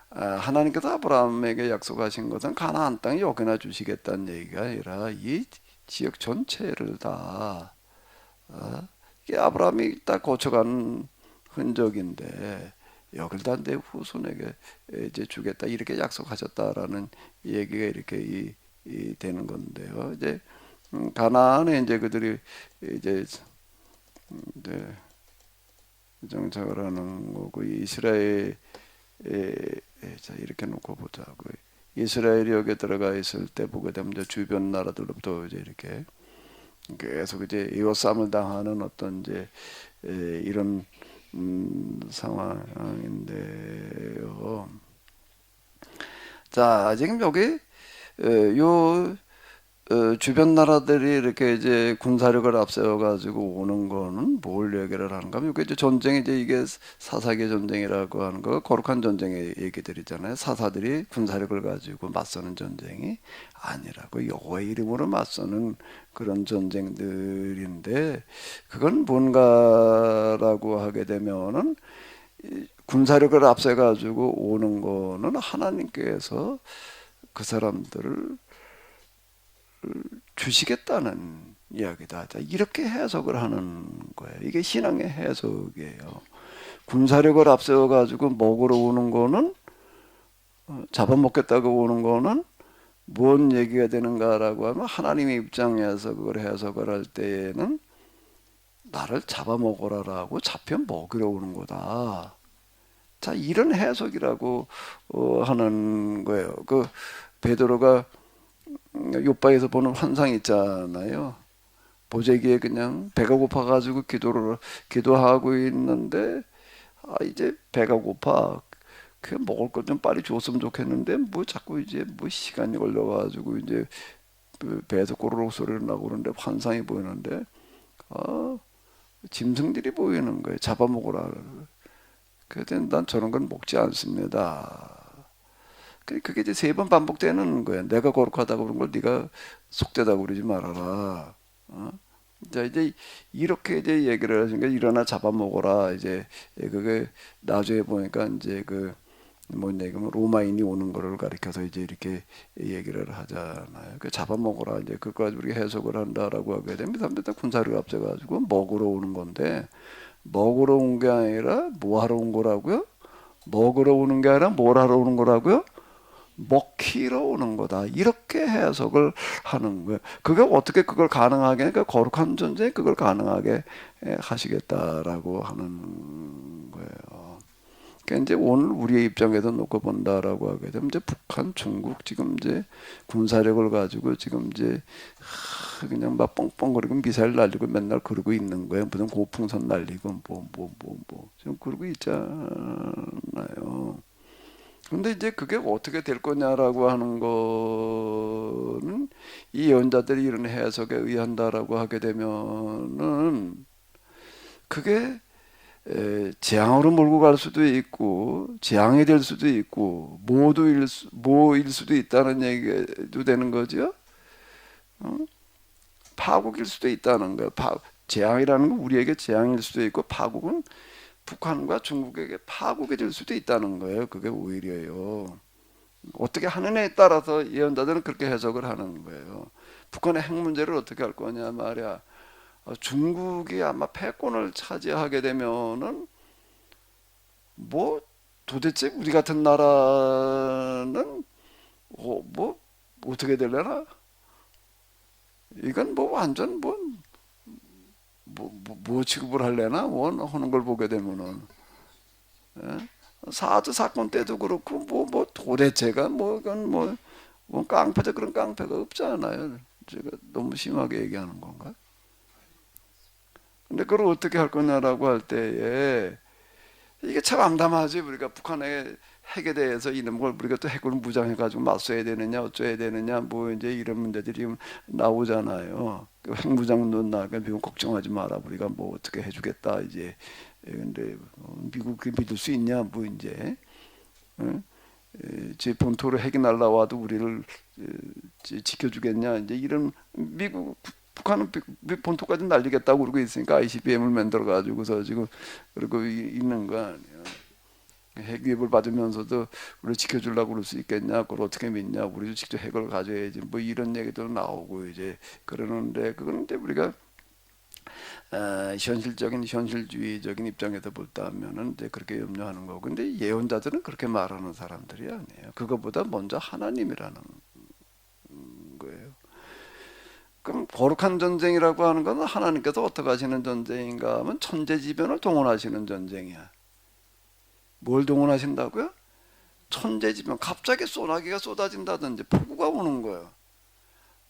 하나님께서 아브라함에게 약속하신 것은 가나안 땅이 여기나 주시겠다는 얘기가 아니라 이 지역 전체를 다 이게 아브라함이 딱 거쳐가는 흔적인데 여길 다 내 후손에게 이제 주겠다 이렇게 약속하셨다라는 얘기가 이렇게 되는 건데요. 이제 가나안에 이제 그들이 이제 정착을 하는 거고 이스라엘 자 이렇게 놓고 보자고 이스라엘이 여기 들어가 있을 때 보게 되면 이제 주변 나라들로부터 이제 이렇게 계속 이제 이웃싸움을 당하는 어떤 이제 이런 상황인데요. 자 지금 여기 요 주변 나라들이 이렇게 이제 군사력을 앞세워 가지고 오는 거는 뭘 얘기를 하는가 하면 이게 전쟁이 이제 이게 사사기 전쟁이라고 하는 거 거룩한 전쟁의 얘기들이잖아요. 사사들이 군사력을 가지고 맞서는 전쟁이 아니라고 여호와의 이름으로 맞서는 그런 전쟁들인데 그건 뭔가라고 하게 되면은 군사력을 앞세 가지고 오는 거는 하나님께서 그 사람들을 주시겠다는 이야기다. 자, 이렇게 해석을 하는 거예요. 이게 신앙의 해석이에요. 군사력을 앞세워 가지고 먹으러 오는 거는 잡아먹겠다고 오는 거는 뭔 얘기가 되는가라고 하면 하나님의 입장에서 그걸 해석을 할 때에는 나를 잡아먹으라라고 잡혀 먹으러 오는 거다. 자, 이런 해석이라고 하는 거예요. 그 베드로가 요바에서 보는 환상 있잖아요. 보재기에 그냥 배가 고파가지고 기도하고 있는데 이제 배가 고파. 그 먹을 것 좀 빨리 줬으면 좋겠는데 뭐 자꾸 이제 뭐 시간이 걸려가지고 이제 배에서 꼬르륵 소리를 나고 그러는데 환상이 보이는데 짐승들이 보이는 거예요. 잡아먹으라. 그래서 난 저런 건 먹지 않습니다. 그게 이제 3번 반복되는 거예요. 내가 거룩하다고 그런 걸 네가 속되다고 그러지 말아라. 자, 이제 이렇게 이제 얘기를 하시니까 일어나 잡아먹어라. 이제 그게 나중에 보니까 이제 뭐냐 이거 로마인이 오는 거를 가리켜서 이제 이렇게 얘기를 하잖아요. 그 잡아먹어라. 이제 그까지 우리가 해석을 한다라고 하게 되면 사람들 다 군사를 앞서가지고 먹으러 오는 건데 먹으러 온 게 아니라 뭐 하러 온 거라고요? 먹으러 오는 게 아니라 뭘 하러 오는 거라고요? 먹히러 오는 거다. 이렇게 해석을 하는 거예요. 그게 어떻게 그걸 가능하게, 그러니까 거룩한 존재에 그걸 가능하게 하시겠다라고 하는 거예요. 그러니까 이제 오늘 우리의 입장에서 놓고 본다라고 하게 되면 이제 북한, 중국 지금 이제 군사력을 가지고 지금 이제 그냥 막 뻥뻥거리고 미사일 날리고 맨날 그러고 있는 거예요. 무슨 고풍선 날리고 지금 그러고 있잖아요. 근데 이제 그게 어떻게 될 거냐라고 하는 거는 이 예언자들이 이런 해석에 의한다라고 하게 되면은 그게 재앙으로 몰고 갈 수도 있고 재앙이 될 수도 있고 모일 수도 있다는 얘기도 되는 거죠. 파국일 수도 있다는 거예요. 재앙이라는 건 우리에게 재앙일 수도 있고 파국은 북한과 중국에게 파국이 될 수도 있다는 거예요. 그게 오히려요. 어떻게 하느냐에 따라서 예언자들은 그렇게 해석을 하는 거예요. 북한의 핵 문제를 어떻게 할 거냐 말이야. 중국이 아마 패권을 차지하게 되면은 뭐 도대체 우리 같은 나라는 뭐 어떻게 될려나? 이건 뭐 완전 뭐 취급을 할래나? 뭐 하는 걸 보게 되면은. 예? 4.2 사건 때도 그렇고 뭐 도대체가 이건 뭐 깡패다 그런 깡패가 없잖아요. 제가 너무 심하게 얘기하는 건가? 근데 그걸 어떻게 할 거냐라고 할 때에 이게 참 암담하지. 우리가 북한의 핵에 대해서 이런 걸 우리가 또 핵으로 무장해가지고 맞서야 되느냐 어쩌야 되느냐 뭐 이제 이런 문제들이 나오잖아요. 핵무장도 나니까 미국 걱정하지 마라. 우리가 뭐 어떻게 해주겠다 이제. 근데 미국이 믿을 수 있냐 뭐 이제. 제 본토로 핵이 날라와도 우리를 지켜주겠냐 이제 이런 북한은 본토까지 날리겠다고 그러고 있으니까 ICBM을 만들어 가지고서 지금 그러고 있는 거 아니에요. 핵 위협을 받으면서도 우리 지켜주려고 그럴 수 있겠냐? 그걸 어떻게 믿냐? 우리도 직접 핵을 가져야지. 뭐 이런 얘기도 나오고 이제 그러는데 그거는 이제 우리가 현실주의적인 입장에서 볼다면은 이제 그렇게 염려하는 거고, 근데 예언자들은 그렇게 말하는 사람들이 아니에요. 그것보다 먼저 하나님이라는 거예요. 그럼 거룩한 전쟁이라고 하는 건 하나님께서 어떻게 하시는 전쟁인가 하면 천재지변을 동원하시는 전쟁이야. 뭘 동원하신다고요? 천재지변. 갑자기 소나기가 쏟아진다든지 폭우가 오는 거예요.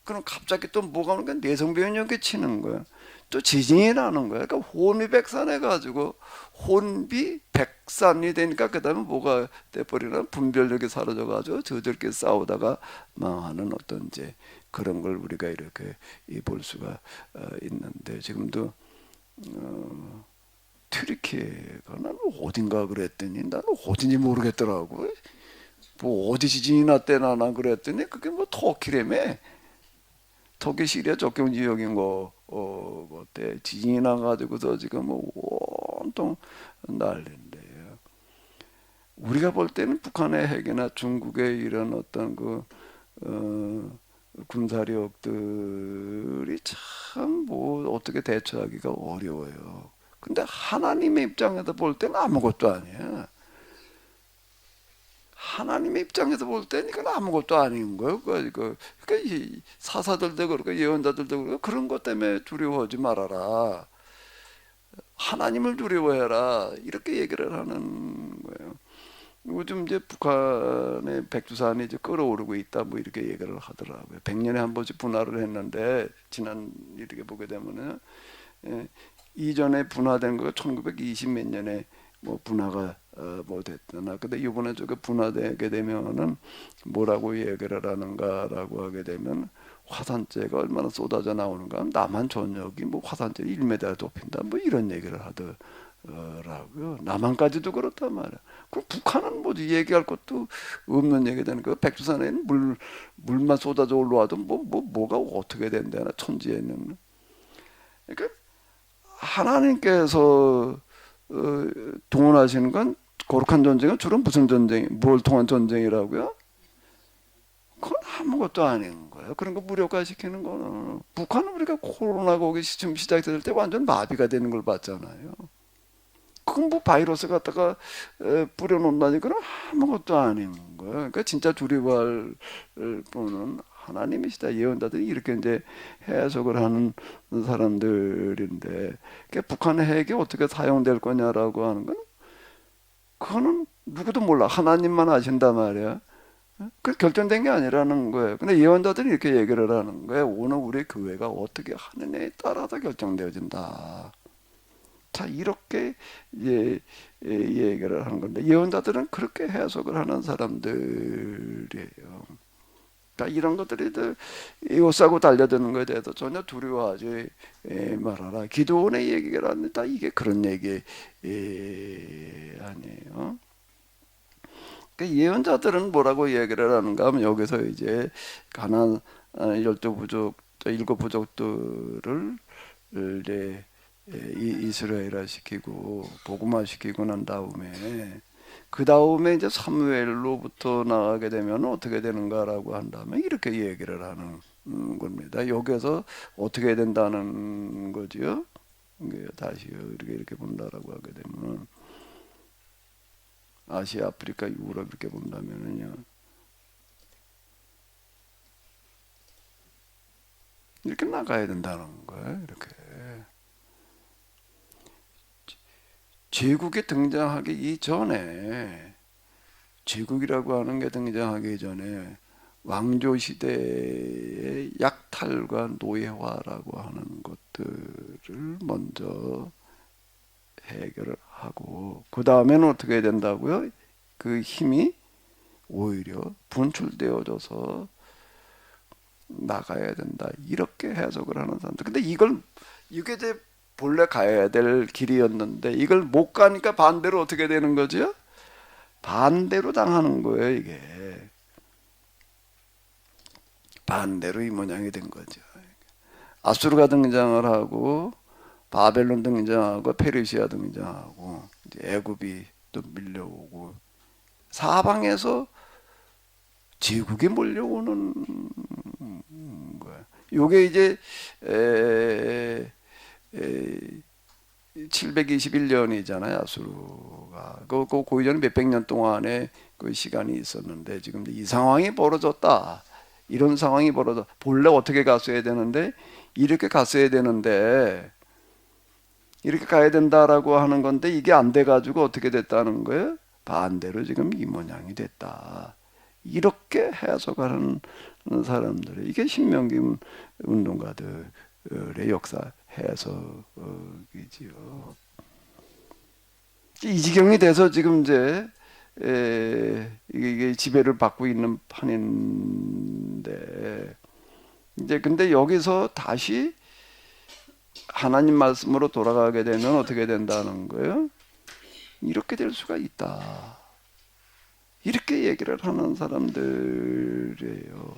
그럼 갑자기 또 뭐가 오는 거야? 내성변력이 치는 거예요. 또 지진이 나는 거예요. 그러니까 혼비백산해가지고 혼비백산이 되니까 그 다음에 뭐가 돼버리나 분별력이 사라져가지고 저들끼리 싸우다가 망하는 어떤 이제 그런 걸 우리가 이렇게 볼 수가 있는데 지금도 튀르키예가 나는 어딘가 그랬더니 나는 어딘지 모르겠더라고. 뭐 어디 지진이 났대나 난 그랬더니 그게 뭐 터키라며. 터키 시리아 접경 지역인 거 그때 지진이 나가지고서 지금 뭐 온통 난리인데요. 우리가 볼 때는 북한의 핵이나 중국의 이런 어떤 군사력들이 참 뭐 어떻게 대처하기가 어려워요. 근데 하나님의 입장에서 볼 때는 아무것도 아니야. 하나님의 입장에서 볼 때는 이건 아무것도 아닌 거예요. 그러니까 이 사사들도 그렇고 예언자들도 그렇고 그런 것 때문에 두려워하지 말아라. 하나님을 두려워해라. 이렇게 얘기를 하는 거예요. 요즘 이제 북한의 백두산이 이제 끓어오르고 있다 뭐 이렇게 얘기를 하더라고요. 100년에 한 번씩 분화를 했는데 지난 이렇게 보게 되면은 이전에 분화된 거가 1920 몇 년에 뭐 분화가 뭐 됐더나. 근데 이번에 저게 분화되게 되면은 뭐라고 얘기를 하는가라고 하게 되면 화산재가 얼마나 쏟아져 나오는가. 남한 전역이 뭐 화산재 1m 높인다 뭐 이런 얘기를 하더라고요. 남한까지도 그렇단 말이야. 그 북한은 뭐 얘기할 것도 없는 얘기 되는 거. 백두산에는 물만 쏟아져 올라와도 뭐가 어떻게 된다나 천지에는. 그러니까 하나님께서 동원하시는 건 거룩한 전쟁은 주로 무슨 전쟁, 뭘 통한 전쟁이라고요? 그건 아무것도 아닌 거예요. 그런 거 무력화시키는 거는 북한은 우리가 코로나가 오기 지금 시작될 때 완전 마비가 되는 걸 봤잖아요. 그건 뭐 바이러스 갖다가 뿌려놓는다니까 아무것도 아닌 거예요. 그러니까 진짜 두려워할 분은 하나님이시다. 예언자들이 이렇게 이제 해석을 하는 사람들인데, 그러니까 북한의 핵이 어떻게 사용될 거냐라고 하는 건 그거는 누구도 몰라. 하나님만 아신단 말이야. 그 결정된 게 아니라는 거예요. 근데 예언자들이 이렇게 얘기를 하는 거예요. 오늘 우리 교회가 어떻게 하느냐에 따라서 결정되어진다. 자, 이렇게 얘기를 하는 건데 예언자들은 그렇게 해석을 하는 사람들이에요. 그러니까 이런 것들이 이옷싸고 달려드는 것에 대해서 전혀 두려워하지 말아라. 기도원의 얘기가 아니다. 이게 그런 얘기 아니에요. 그러니까 예언자들은 뭐라고 얘기를 하는가 하면 여기서 이제 가나안 12부족, 7부족들을 이제 이스라엘화 시키고 복음화 시키고 난 다음에 그 다음에 이제 사무엘로부터 나가게 되면 어떻게 되는가라고 한다면 이렇게 얘기를 하는 겁니다. 여기서 어떻게 된다는 거지요? 다시 이렇게 본다라고 하게 되면 아시아, 아프리카, 유럽 이렇게 본다면은요. 이렇게 나가야 된다는 거예요. 이렇게. 제국이 등장하기 이전에 제국이라고 하는 게 등장하기 전에 왕조 시대의 약탈과 노예화라고 하는 것들을 먼저 해결을 하고 그 다음에는 어떻게 해야 된다고요? 그 힘이 오히려 분출되어져서 나가야 된다. 이렇게 해석을 하는 사람들. 근데 이게 이제 본래 가야 될 길이었는데 이걸 못 가니까 반대로 어떻게 되는 거죠? 반대로 당하는 거예요, 이게. 반대로 이 모양이 된 거죠. 아수르가 등장을 하고 바벨론 등장하고 페르시아 등장하고 이제 애굽이 또 밀려오고 사방에서 제국이 몰려오는 거예요. 요게 이제 721년이잖아요, 아수르가. 그 이전에 몇백 년 동안의 그 시간이 있었는데 지금 이 상황이 벌어졌다. 이런 상황이 벌어져. 본래 어떻게 갔어야 되는데 이렇게 갔어야 되는데 이렇게 가야 된다라고 하는 건데 이게 안 돼가지고 어떻게 됐다는 거예요? 반대로 지금 이 모양이 됐다. 이렇게 해석하는 사람들. 이게 신명기 운동가들의 역사 해석이지요. 이 지경이 돼서 지금 이제 이게 지배를 받고 있는 판인데 이제 근데 여기서 다시 하나님 말씀으로 돌아가게 되면 어떻게 된다는 거예요? 이렇게 될 수가 있다. 이렇게 얘기를 하는 사람들이에요.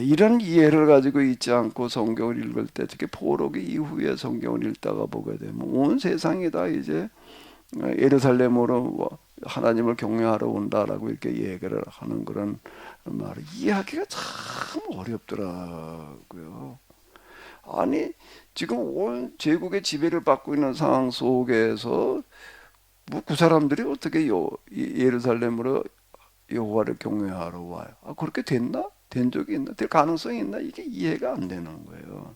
이런 이해를 가지고 있지 않고 성경을 읽을 때 특히 포로기 이후에 성경을 읽다가 보게 되면 온 세상이 다 이제 예루살렘으로 하나님을 경외하러 온다라고 이렇게 얘기를 하는 그런 말을 이해하기가 참 어렵더라고요. 아니 지금 온 제국의 지배를 받고 있는 상황 속에서 뭐 그 사람들이 어떻게 예루살렘으로 여호와를 경외하러 와요? 그렇게 됐나? 된 적이 있나? 될 가능성이 있나? 이게 이해가 안 되는 거예요.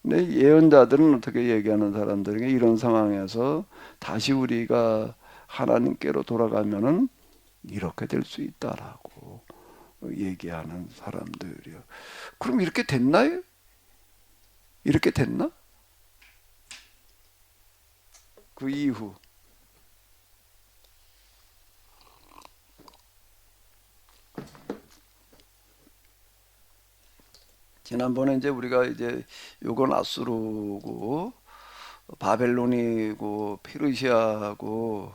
근데 예언자들은 어떻게 얘기하는 사람들에게 이런 상황에서 다시 우리가 하나님께로 돌아가면은 이렇게 될 수 있다라고 얘기하는 사람들이요. 그럼 이렇게 됐나요? 이렇게 됐나? 그 이후 지난번에 이제 우리가 이제 요건 아수르고 바벨론이고 페르시아고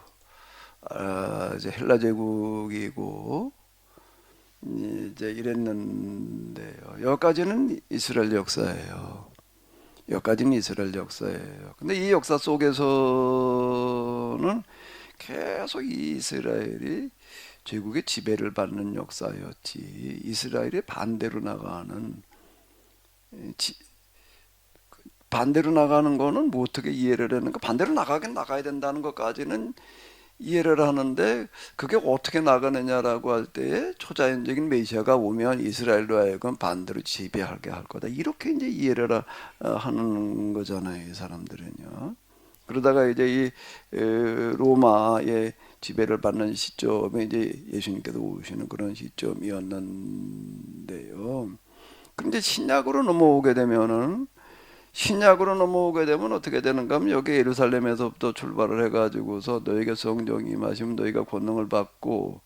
이제 헬라 제국이고 이제 이랬는데요. 여기까지는 이스라엘 역사예요. 여기까지는 이스라엘 역사예요. 근데 이 역사 속에서는 계속 이스라엘이 제국의 지배를 받는 역사였지. 이스라엘이 반대로 나가는 반대로 나가는 거는 뭐 어떻게 이해를 하는가? 반대로 나가긴 나가야 된다는 것까지는 이해를 하는데 그게 어떻게 나가느냐라고 할 때에 초자연적인 메시아가 오면 이스라엘로 하여금 반대로 지배하게 할 거다. 이렇게 이제 이해를 하는 거잖아요, 이 사람들은요. 그러다가 이제 이 로마의 지배를 받는 시점에 이제 예수님께서 오시는 그런 시점이었는데요. 근데 신약으로 넘어오게 되면 어떻게 되는가 하면 여기 예루살렘에서부터 출발을 해가지고서 너에게 성령이 임하시면 너희가 권능을 받고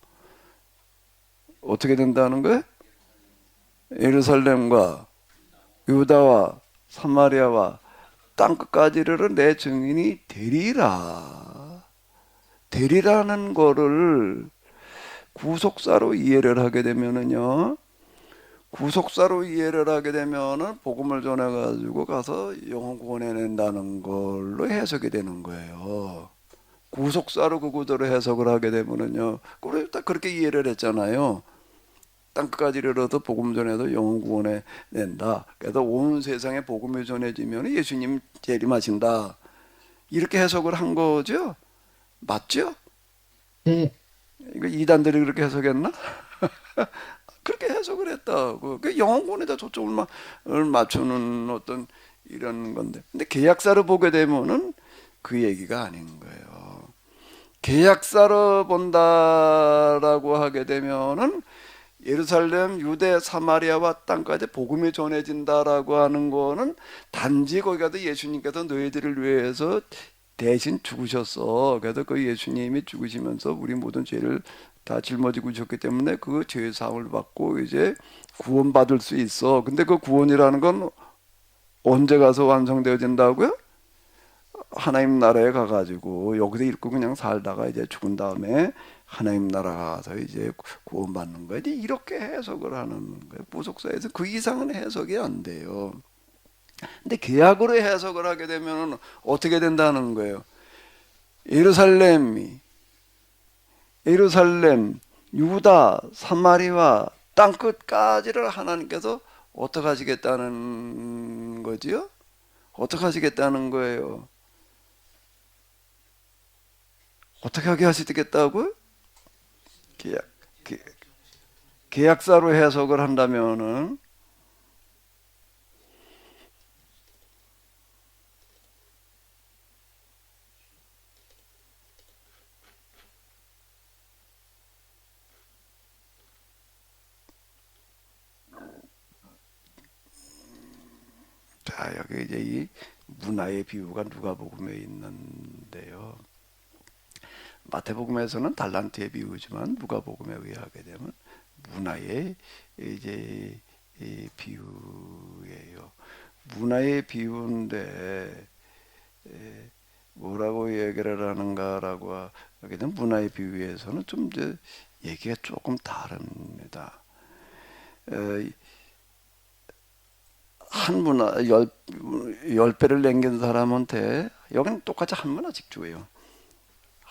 어떻게 된다는 거예요? 예루살렘과 유다와 사마리아와 땅끝까지 이르러 내 증인이 되리라. 되리라는 거를 구속사로 이해를 하게 되면은요. 구속사로 이해를 하게 되면은 복음을 전해가지고 가서 영혼 구원해낸다는 걸로 해석이 되는 거예요. 구속사로 그 구절을 해석을 하게 되면은요. 그래 딱 그렇게 이해를 했잖아요. 땅끝까지 이르러도 복음 전해서 영혼 구원해낸다. 그래서 온 세상에 복음이 전해지면 예수님 재림하신다. 이렇게 해석을 한 거죠. 맞죠? 이거 이단들이 그렇게 해석했나? 그렇게 해석을 했다고. 그 영혼권에다 초점을 맞추는 어떤 이런 건데. 근데 계약사를 보게 되면은 그 얘기가 아닌 거예요. 계약사로 본다라고 하게 되면은 예루살렘, 유대, 사마리아와 땅까지 복음이 전해진다라고 하는 거는 단지 거기 가서 예수님께서 너희들을 위해서 대신 죽으셨어. 그래서 그 예수님이 죽으시면서 우리 모든 죄를 다 짊어지고 주셨기 때문에 그 죄 사함을 받고 이제 구원받을 수 있어. 근데 그 구원이라는 건 언제 가서 완성되어진다고요? 하나님 나라에 가가지고 여기서 읽고 그냥 살다가 이제 죽은 다음에 하나님 나라 가서 이제 구원받는 거야. 이렇게 해석을 하는 거예요. 부속사에서 그 이상은 해석이 안 돼요. 근데 계약으로 해석을 하게 되면 어떻게 된다는 거예요? 예루살렘, 유다, 사마리아 땅끝까지를 하나님께서 어떻게 하시겠다는 거지요? 어떻게 하시겠다는 거예요? 어떻게 하게 하시겠다고요? 계약사로 해석을 한다면은 자, 여기 이제 이 문화의 비유가 누가복음에 있는데요. 마태복음에서는 달란트의 비유지만 누가복음에 의하게 되면 문화의 이제 이 비유예요. 문화의 비유인데 뭐라고 얘기를 하는가라고 하게 되면 문화의 비유에서는 좀 이제 얘기가 조금 다릅니다. 한 문화 열 배를 남긴 사람한테 여기는 똑같이 한 문화씩 줘요.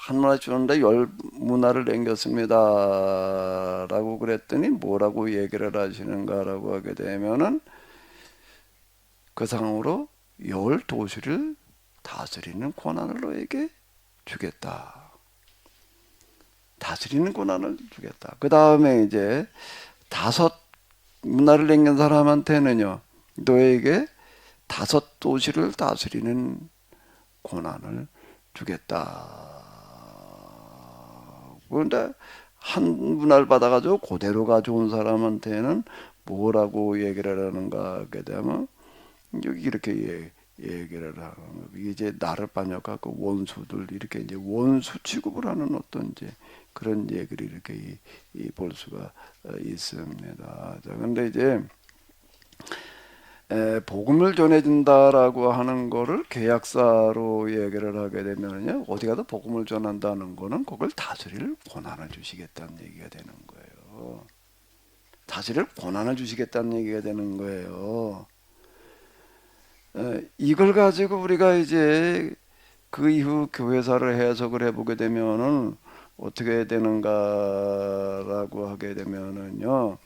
한 문화 주는데 10문화를 남겼습니다라고 그랬더니 뭐라고 얘기를 하시는가라고 하게 되면은 그 상으로 10도시를 다스리는 권한을 너에게 주겠다. 다스리는 권한을 주겠다. 그 다음에 이제 5문화를 남긴 사람한테는요, 너에게 5도시를 다스리는 권한을 주겠다. 그런데 한 문화를 받아가지고 그대로 가져온 사람한테는 뭐라고 얘기를 하는가 하게 되면 여기 이렇게 얘기를 하는 거. 이제 나를 반역하고 원수들 이렇게 이제 원수 취급을 하는 어떤 이제 그런 얘기를 이렇게 볼 수가 있습니다. 자, 근데 이제 복음을 전해준다라고 하는 거를 계약사로 얘기를 하게 되면요, 어디 가도 복음을 전한다는 거는 그걸 다스릴 권한을 주시겠다는 얘기가 되는 거예요. 다스릴 권한을 주시겠다는 얘기가 되는 거예요. 이걸 가지고 우리가 이제 그 이후 교회사를 해석을 해보게 되면은 어떻게 되는가라고 하게 되면은요,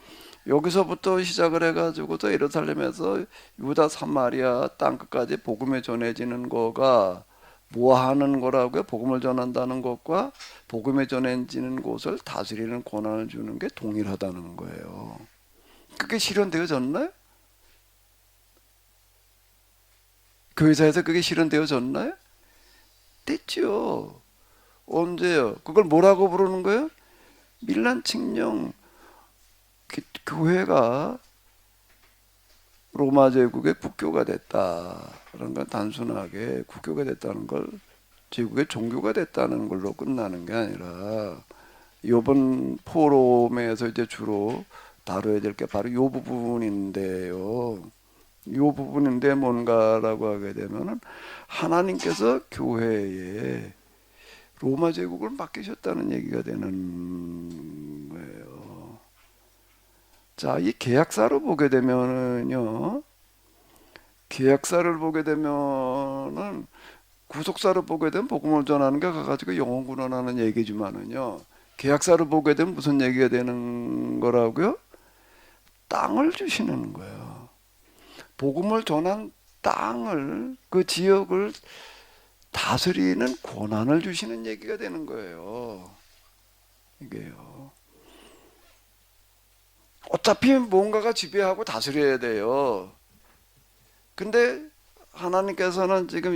여기서부터 시작을 해가지고서 예루살렘에서 유다 사마리아 땅끝까지 복음이 전해지는 거가 뭐 하는 거라고요? 복음을 전한다는 것과 복음이 전해지는 곳을 다스리는 권한을 주는 게 동일하다는 거예요. 그게 실현되어졌나요? 교회사에서 그게 실현되어졌나요? 됐죠. 언제요? 그걸 뭐라고 부르는 거예요? 밀란 칙령. 교회가 로마 제국의 국교가 됐다. 그런 건 단순하게 국교가 됐다는 걸 제국의 종교가 됐다는 걸로 끝나는 게 아니라 이번 포럼에서 이제 주로 다뤄야 될 게 바로 이 부분인데요. 이 부분인데 뭔가라고 하게 되면은 하나님께서 교회에 로마 제국을 맡기셨다는 얘기가 되는 거예요. 자, 이 계약사로 보게 되면은요, 계약사를 보게 되면은 구속사를 보게 되면 복음을 전하는 게 가가지고 영혼 구원하는 얘기지만은요, 계약사를 보게 되면 무슨 얘기가 되는 거라고요? 땅을 주시는 거예요. 복음을 전한 땅을, 그 지역을 다스리는 권한을 주시는 얘기가 되는 거예요. 이게요. 어차피 뭔가가 지배하고 다스려야 돼요. 근데 하나님께서는 지금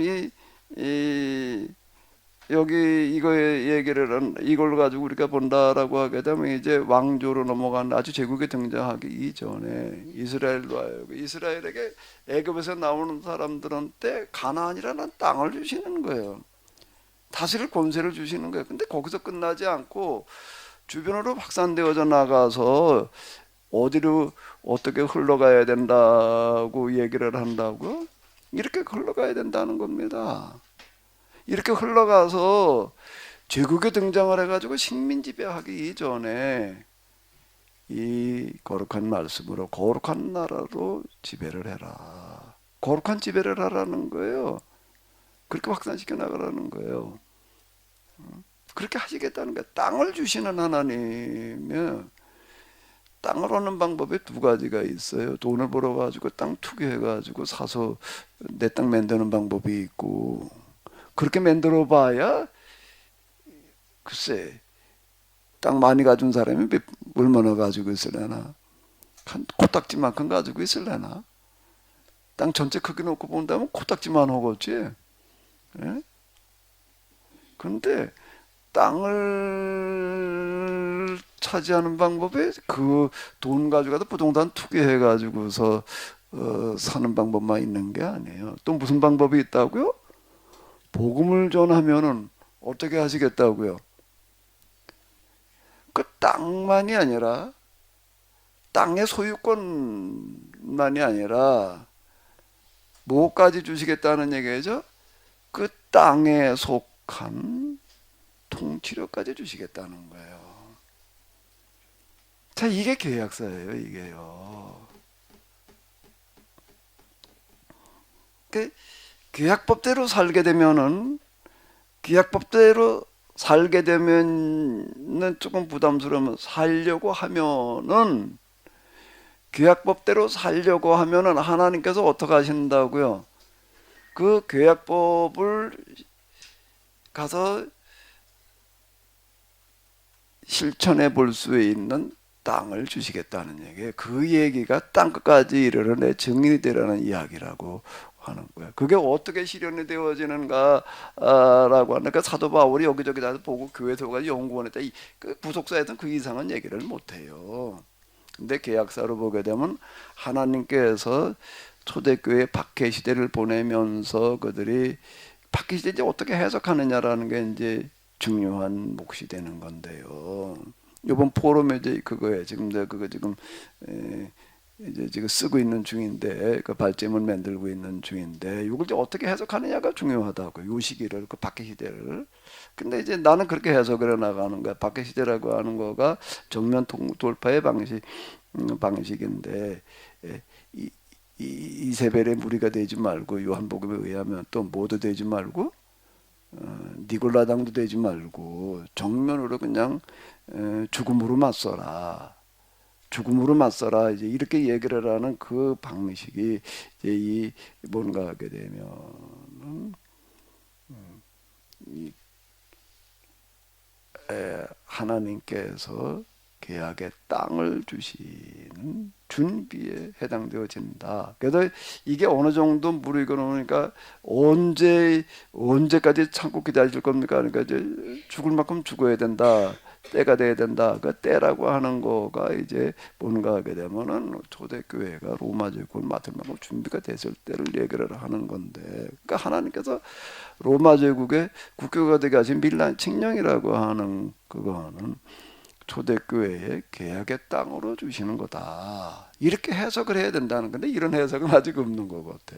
여기 이거의 얘기를 이걸 가지고 우리가 본다라고 하게 되면 이제 왕조로 넘어간 아주 제국이 등장하기 이전에 이스라엘로 와요. 이스라엘에게 애굽에서 나오는 사람들한테 가나안이라는 땅을 주시는 거예요. 다스릴 권세를 주시는 거예요. 근데 거기서 끝나지 않고 주변으로 확산되어져 나가서 어디로 어떻게 흘러가야 된다고 얘기를 한다고요? 이렇게 흘러가야 된다는 겁니다. 이렇게 흘러가서 제국에 등장을 해가지고 식민 지배하기 이전에 이 거룩한 말씀으로 거룩한 나라로 지배를 해라. 거룩한 지배를 하라는 거예요. 그렇게 확산시켜 나가라는 거예요. 그렇게 하시겠다는 거예요. 땅을 주시는 하나님은 땅을 얻는 방법에 두 가지가 있어요. 돈을 벌어가지고 땅 투기해가지고 사서 내 땅 만드는 방법이 있고, 그렇게 만들어 봐야 글쎄 땅 많이 가진 사람이 얼마나 가지고 있으려나? 한 코딱지만큼 가지고 있으려나? 땅 전체 크기 놓고 본다면 코딱지만 하겠지. 예? 근데 땅을 차지하는 방법에 그 돈 가져가서 부동산 투기해 가지고서 사는 방법만 있는 게 아니에요. 또 무슨 방법이 있다고요? 복음을 전하면은 어떻게 하시겠다고요? 그 땅만이 아니라 땅의 소유권만이 아니라 뭐까지 주시겠다는 얘기죠? 그 땅에 속한 통치력까지 주시겠다는 거예요. 자, 이게 계약서예요, 이게요. 그 계약법대로 살게 되면은 계약법대로 살게 되면은 조금 부담스러우면 살려고 하면은 계약법대로 살려고 하면은 하나님께서 어떻게 하신다고요? 그 계약법을 가서 실천해 볼 수 있는 땅을 주시겠다는 얘기예요. 그 얘기가 땅끝까지 이르러내 증인이 되라는 이야기라고 하는 거예요. 그게 어떻게 실현이 되어지는가라고 하니까 사도 바울이 여기저기 다 보고 교회에서 가서 연구원에다 그 부속사에서는 그 이상은 얘기를 못해요. 근데 계약사로 보게 되면 하나님께서 초대교회 박해 시대를 보내면서 그들이 박해 시대 이제 어떻게 해석하느냐라는 게 이제 중요한 몫이 되는 건데요. 이번 포럼에 이제 그거에 지금 그거 지금 이제 지금 쓰고 있는 중인데 그 발제물 만들고 있는 중인데 이걸 이제 어떻게 해석하느냐가 중요하다고 요 시기를 그 박해 시대를. 근데 이제 나는 그렇게 해석을 해 나가는 거야. 박해 시대라고 하는 거가 정면 돌파의 방식인데 이세벨의 무리가 되지 말고 요한복음에 의하면 또 모두 되지 말고 니골라당도 되지 말고 정면으로 그냥 죽음으로 맞서라. 죽음으로 맞서라. 이제 이렇게 얘기를 하는 그 방식이 이제 이 뭔가 하게 되면 하나님께서 계약의 땅을 주시는 준비에 해당되어진다. 그래서 이게 어느 정도 무르익어 놓으니까 언제까지 참고 기다릴 겁니까? 그러니까 이제 죽을 만큼 죽어야 된다. 때가 돼야 된다. 그 때라고 하는 거가 이제 뭔가 하게 되면은 초대교회가 로마 제국을 맡을 만큼 준비가 됐을 때를 얘기를 하는 건데, 그러니까 하나님께서 로마 제국의 국교가 되게 하신 밀란 칙령이라고 하는 그거는 초대교회의 계약의 땅으로 주시는 거다. 이렇게 해석을 해야 된다는 건데 이런 해석은 아직 없는 것 같아.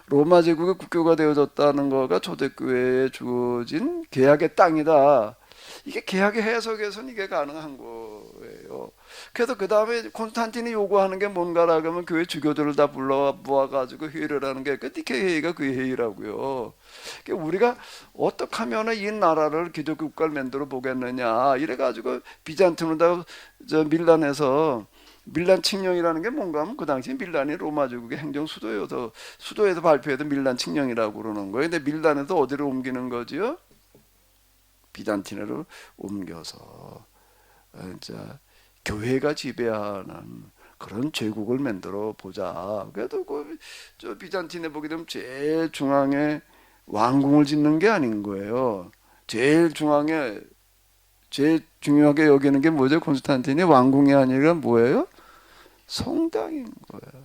로마 제국의 국교가 되어졌다는 거가 초대교회에 주어진 계약의 땅이다. 이게 계약의 해석에서는 이게 가능한 거예요. 그래서 그 다음에 콘스탄틴이 요구하는 게 뭔가라고 하면 교회 주교들을 다 불러 모아가지고 회의를 하는 게 그 니케 회의가 그 회의라고요. 그러니까 우리가 어떻게 하면 이 나라를 기독교 국가를 만들어 보겠느냐 이래가지고 비잔틴으로 저 밀란에서 밀란 칙령이라는 게 뭔가 하면 그 당시 밀란이 로마 제국의 행정 수도에서 발표해도 밀란 칙령이라고 그러는 거예요. 근데 밀란에서 어디로 옮기는 거지요? 비잔틴으로 옮겨서 진짜 교회가 지배하는 그런 제국을 만들어 보자. 그래도 저 비잔틴에 보게 되면 제일 중앙에 왕궁을 짓는 게 아닌 거예요. 제일 중앙에 제일 중요하게 여기는 게 뭐죠? 콘스탄틴이 왕궁이 아니라 뭐예요? 성당인 거예요.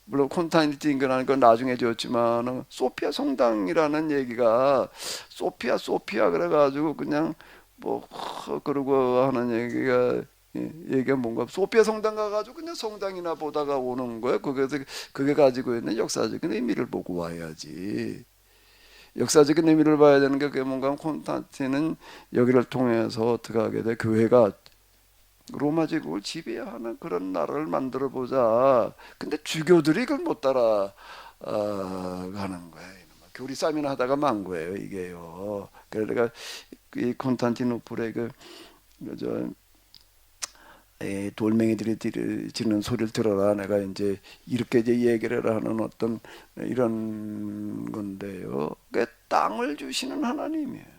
물론 콘스탄틴이라는 건 나중에 지었지만 소피아 성당이라는 얘기가 소피아 그래가지고 그냥 뭐 그러고 하는 얘기가 뭔가 소피아 성당 가가지고 그냥 성당이나 보다가 오는 거예요. 거기서 그게 가지고 있는 역사적인 의미를 보고 와야지. 역사적인 의미를 봐야 되는 게 그게 뭔가 하면 콘스탄틴은 여기를 통해서 어떻게 하게 돼? 교회가 로마 제국을 지배하는 그런 나라를 만들어 보자. 근데 주교들이 그걸 못 따라 가는 거예요. 교리 싸움이나 하다가 만 거예요, 이게요. 그래서 내가 이 콘스탄티노플의 저 돌멩이들이 지는 소리를 들어라. 내가 이제 이렇게 이제 얘기를 하는 어떤 이런 건데요. 그 땅을 주시는 하나님이에요.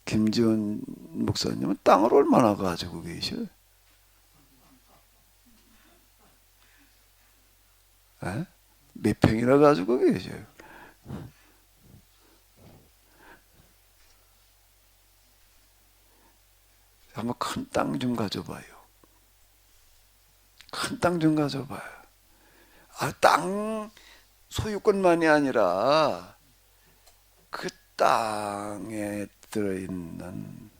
김지원 목사님은 땅을 얼마나 가지고 계셔요? 에? 몇 평이나 가지고 계셔요? 한번 큰 땅 좀 가져봐요. 큰 땅 좀 가져봐요. 땅 소유권만이 아니라 그 땅에 들어있는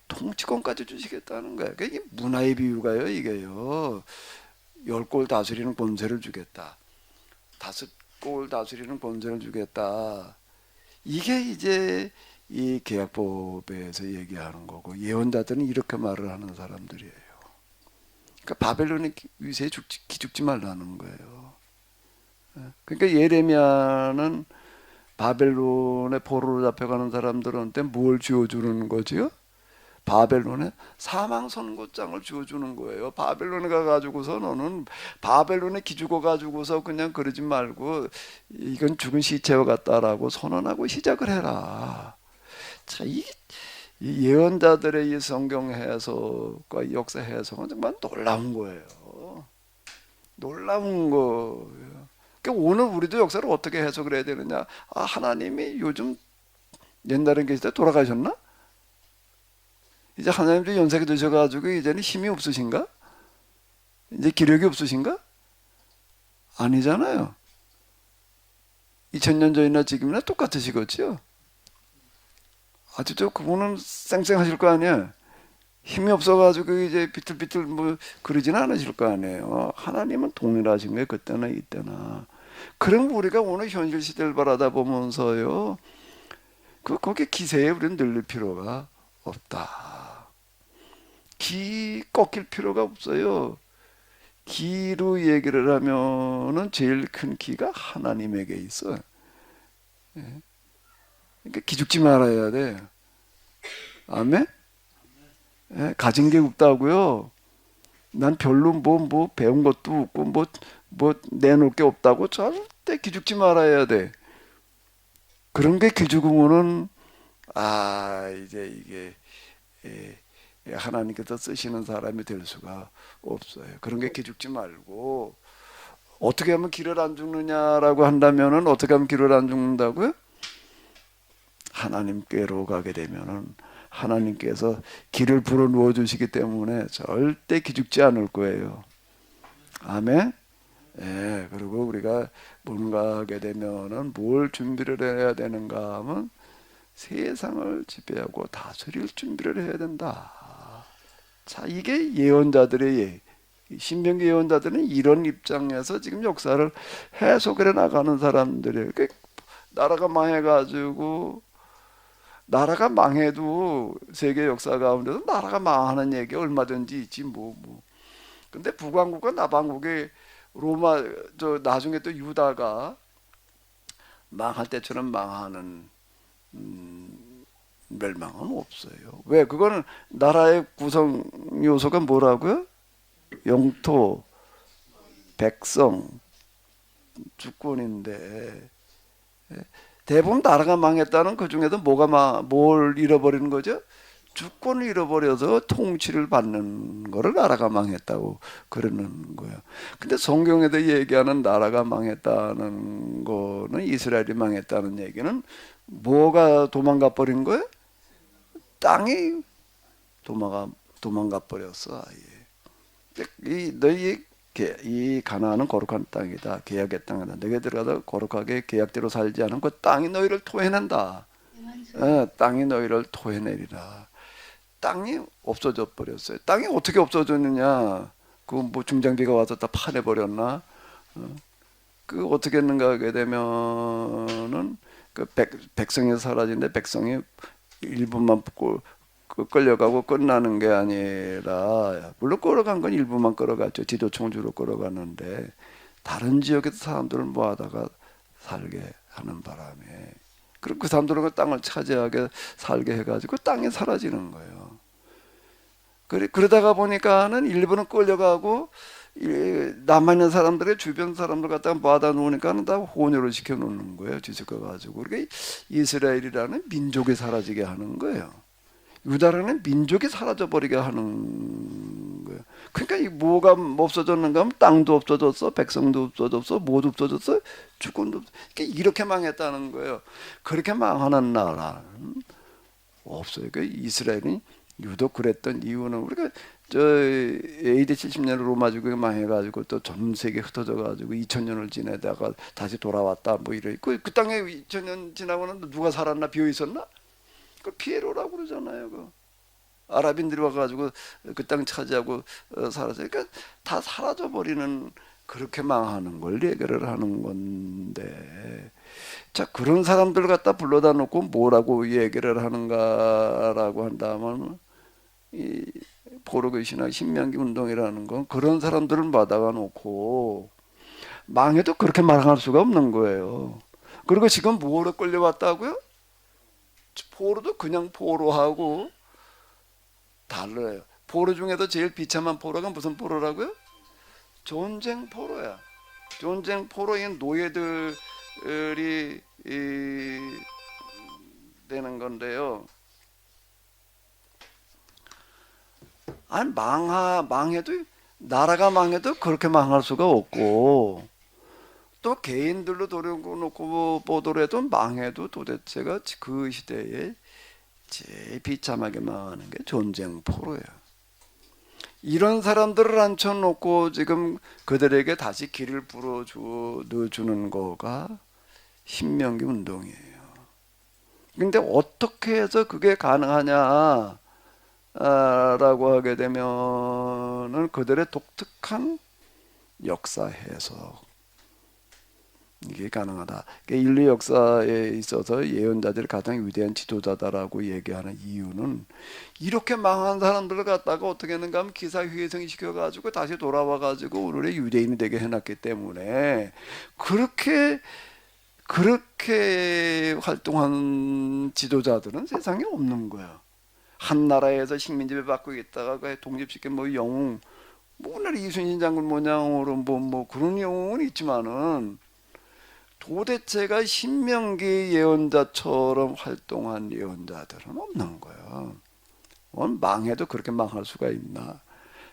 통치권까지 주시겠다는 거예요. 이게 문화의 비유가요, 이게요. 10골 다스리는 권세를 주겠다. 5골 다스리는 권세를 주겠다. 이게 이제 이 계약법에서 얘기하는 거고 예언자들은 이렇게 말을 하는 사람들이에요. 그러니까 바벨론의 위세에 기죽지 말라는 거예요. 그러니까 예레미야는 바벨론의 포로로 잡혀가는 사람들한테 뭘 쥐어주는 거지요? 바벨론에 사망 선고장을 쥐어주는 거예요. 바벨론에 가가지고서 너는 바벨론에 기죽어 가지고서 그냥 그러지 말고 이건 죽은 시체와 같다라고 선언하고 시작을 해라. 자, 이 예언자들의 이 성경 해석과 이 역사 해석은 정말 놀라운 거예요. 놀라운 거예요. 그러니까 오늘 우리도 역사를 어떻게 해석을 해야 되느냐? 아, 하나님이 요즘 옛날에 계실 때 돌아가셨나? 이제 하나님도 연세가 드셔가지고 이제는 힘이 없으신가? 이제 기력이 없으신가? 아니잖아요. 2000년 전이나 지금이나 똑같으시겠죠? 아직도 그분은 쌩쌩하실 거 아니에요. 힘이 없어가지고 이제 비틀비틀 뭐 그러지는 않으실 거 아니에요. 하나님은 동일하신 거예요. 그때나 이때나. 그럼 우리가 오늘 현실 시대를 바라다 보면서요, 거기에 기세에 우리는 늘릴 필요가 없다. 기 꺾일 필요가 없어요. 기로 얘기를 하면은 제일 큰 기가 하나님에게 있어. 예. 그러니까 기죽지 말아야 돼. 아멘? 예, 가진 게 없다고요. 난 별로 뭐 배운 것도 없고 뭐 내놓을 게 없다고 절대 기죽지 말아야 돼. 그런 게 기죽으면은 이제 이게 하나님께서 쓰시는 사람이 될 수가 없어요. 그런 게 기죽지 말고 어떻게 하면 길을 안 죽느냐라고 한다면은 어떻게 하면 길을 안 죽는다고요? 하나님께로 가게 되면은 하나님께서 길을 불어 누워 주시기 때문에 절대 기죽지 않을 거예요. 아멘. 예, 그리고 우리가 뭔가 하게 되면은 뭘 준비를 해야 되는가 하면 세상을 지배하고 다스릴 준비를 해야 된다. 자, 이게 예언자들의 신명기 예언자들은 이런 입장에서 지금 역사를 해석해 나가는 사람들이에요. 나라가 망해가지고 나라가 망해도 세계 역사 가운데서 나라가 망하는 얘기 얼마든지 있지 뭐. 근데 북왕국과 남왕국의 로마 나중에 또 유다가 망할 때처럼 망하는 멸망은 없어요. 왜? 그거는 나라의 구성 요소가 뭐라고요? 영토, 백성, 주권인데 대부분 나라가 망했다는 그 중에서 뭘 잃어버리는 거죠? 주권을 잃어버려서 통치를 받는 거를 나라가 망했다고 그러는 거예요. 근데 성경에도 얘기하는 나라가 망했다는 거는 이스라엘이 망했다는 얘기는 뭐가 도망가 버린 거예요? 땅이 도망가 버렸어. 너희 이 가나안은 거룩한 땅이다. 계약의 땅이다. 너희 들어가서 거룩하게 계약대로 살지 않으면 그 땅이 너희를 토해낸다. 땅이 너희를 토해내리라. 땅이 없어져 버렸어요. 땅이 어떻게 없어졌느냐? 그 뭐 중장비가 와서 다 파내버렸나? 그 어떻게 했는가 하게 되면은 그 백성이 사라진데 백성이 일부만 끌려가고 끝나는 게 아니라 물론 끌어간 건 일부만 끌어갔죠. 지도청주로 끌어갔는데 다른 지역에서 사람들을 모아다가 살게 하는 바람에 그리고 그 사람들은 그 땅을 차지하게 살게 해가지고 땅이 사라지는 거예요. 그러다가 보니까는 일부는 끌려가고 남아있는 사람들의 주변 사람들 갖다가 모아다 놓으니까는 다 혼혈을 시켜 놓는 거예요. 뒤섞어 가지고. 그러니까 이스라엘이라는 민족이 사라지게 하는 거예요. 유다라는 민족이 사라져 버리게 하는 거예요. 그러니까 이 뭐가 없어졌는가 하면 땅도 없어졌어, 백성도 없어졌어, 모두 없어졌어, 주권도 없어. 그러니까 이렇게 망했다는 거예요. 그렇게 망하는 나라는 없어요. 그러니까 이스라엘이 유독 그랬던 이유는 우리가 AD 70년 로마 제국이 망해가지고 또 전 세계 흩어져가지고 2000년을 지내다가 다시 돌아왔다 뭐 이래. 그 땅에 2000년 지나고는 누가 살았나 비어 있었나? 그 피에로라고 그러잖아요. 그 아랍인들이 와가지고 그 땅 차지하고 살았어요. 그러니까 다 사라져 버리는 그렇게 망하는 걸 얘기를 하는 건데, 자 그런 사람들 갖다 불러다 놓고 뭐라고 얘기를 하는가라고 한다면 이 포로교신학 신명기 운동이라는 건 그런 사람들을 받아가 놓고 망해도 그렇게 말할 수가 없는 거예요. 그리고 지금 뭐로 끌려왔다고요? 포로도 그냥 포로하고 달라요. 포로 중에도 제일 비참한 포로가 무슨 포로라고요? 전쟁 포로야. 전쟁 포로인 노예들이 되는 건데요. 아니 망해도 나라가 망해도 그렇게 망할 수가 없고 또 개인들로 돌려놓고 보더라도 망해도 도대체가 그 시대에 제일 비참하게 망하는 게 전쟁 포로예요. 이런 사람들을 앉혀놓고 지금 그들에게 다시 길을 넣어주는 거가 신명기 운동이에요. 근데 어떻게 해서 그게 가능하냐 라고 하게 되면은 그들의 독특한 역사 해석 이게 가능하다. 인류 역사에 있어서 예언자들이 가장 위대한 지도자다라고 얘기하는 이유는 이렇게 망한 사람들을 갖다가 어떻게 했는가 하면 기사회생 시켜가지고 다시 돌아와가지고 오늘의 유대인이 되게 해놨기 때문에 그렇게 활동한 지도자들은 세상에 없는 거야. 한 나라에서 식민지배 받고 있다가 그 독립시킨 뭐 영웅, 뭐 오늘 이순신 장군 모양으로 뭐 그런 영웅은 있지만은 도대체가 신명기 예언자처럼 활동한 예언자들은 없는 거예요. 망해도 그렇게 망할 수가 있나?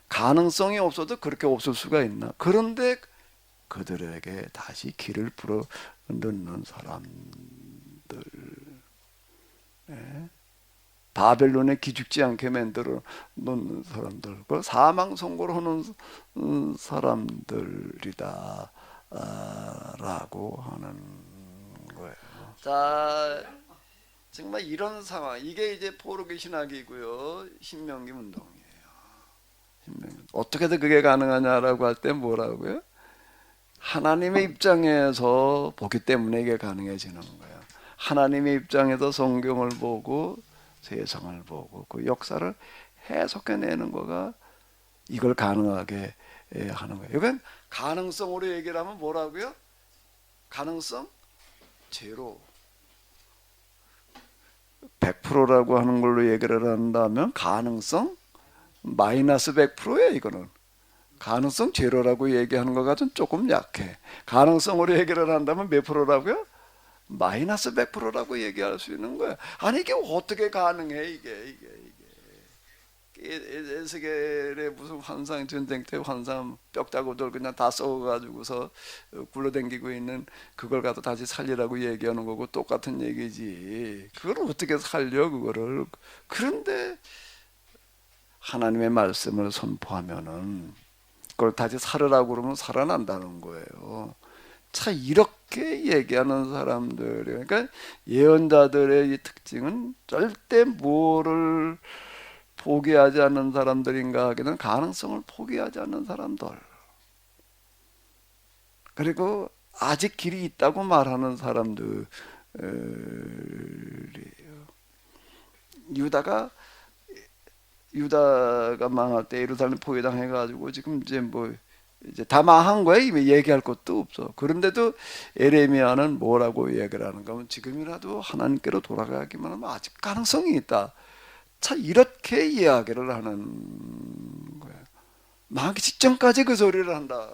가능성이 없어도 그렇게 없을 수가 있나? 그런데 그들에게 다시 길을 불어 넣는 사람들, 바벨론에 기죽지 않게 만들어 놓는 사람들, 그 사망 선고를 하는 사람들이다 라고 하는 거예요. 자, 정말 이런 상황, 이게 이제 포로기 신학이고요, 신명기 운동이에요. 어떻게든 그게 가능하냐라고 할 때 뭐라고요? 하나님의 입장에서 보기 때문에 이게 가능해지는 거예요. 하나님의 입장에서 성경을 보고 세상을 보고 그 역사를 해석해내는 거가 이걸 가능하게 하는 거예요. 이건 가능성으로 얘기를 하면 뭐라고요? 가능성 제로. 100%라고 하는 걸로 얘기를 한다면 가능성 마이너스 100%예요. 이거는 가능성 제로라고 얘기하는 것 같은 조금 약해. 가능성으로 얘기를 한다면 몇 프로라고요? 마이너스 100%라고 얘기할 수 있는 거야. 아니 이게 어떻게 가능해? 이게 에스겔의 무슨 환상, 전쟁 때 환상 뼈다구들 그냥 다 썩어가지고서 굴러댕기고 있는 그걸 갖다 다시 살리라고 얘기하는 거고 똑같은 얘기지. 그걸 어떻게 살려 그거를? 그런데 하나님의 말씀을 선포하면은 그걸 다시 살으라고 그러면 살아난다는 거예요. 자, 이렇게 얘기하는 사람들, 그러니까 예언자들의 이 특징은 절대 뭐를 포기하지 않는 사람들인가 하기는 가능성을 포기하지 않는 사람들. 그리고 아직 길이 있다고 말하는 사람들이에요. 유다가 망할 때 예루살렘 포위당해가지고 지금 이제 다 망한 거야. 이미 얘기할 것도 없어. 그런데도 에레미야는 뭐라고 얘기를 하는가 하면 지금이라도 하나님께로 돌아가기만 하면 아직 가능성이 있다. 자, 이렇게 이야기를 하는 거야. 망하기 직전까지 그 소리를 한다.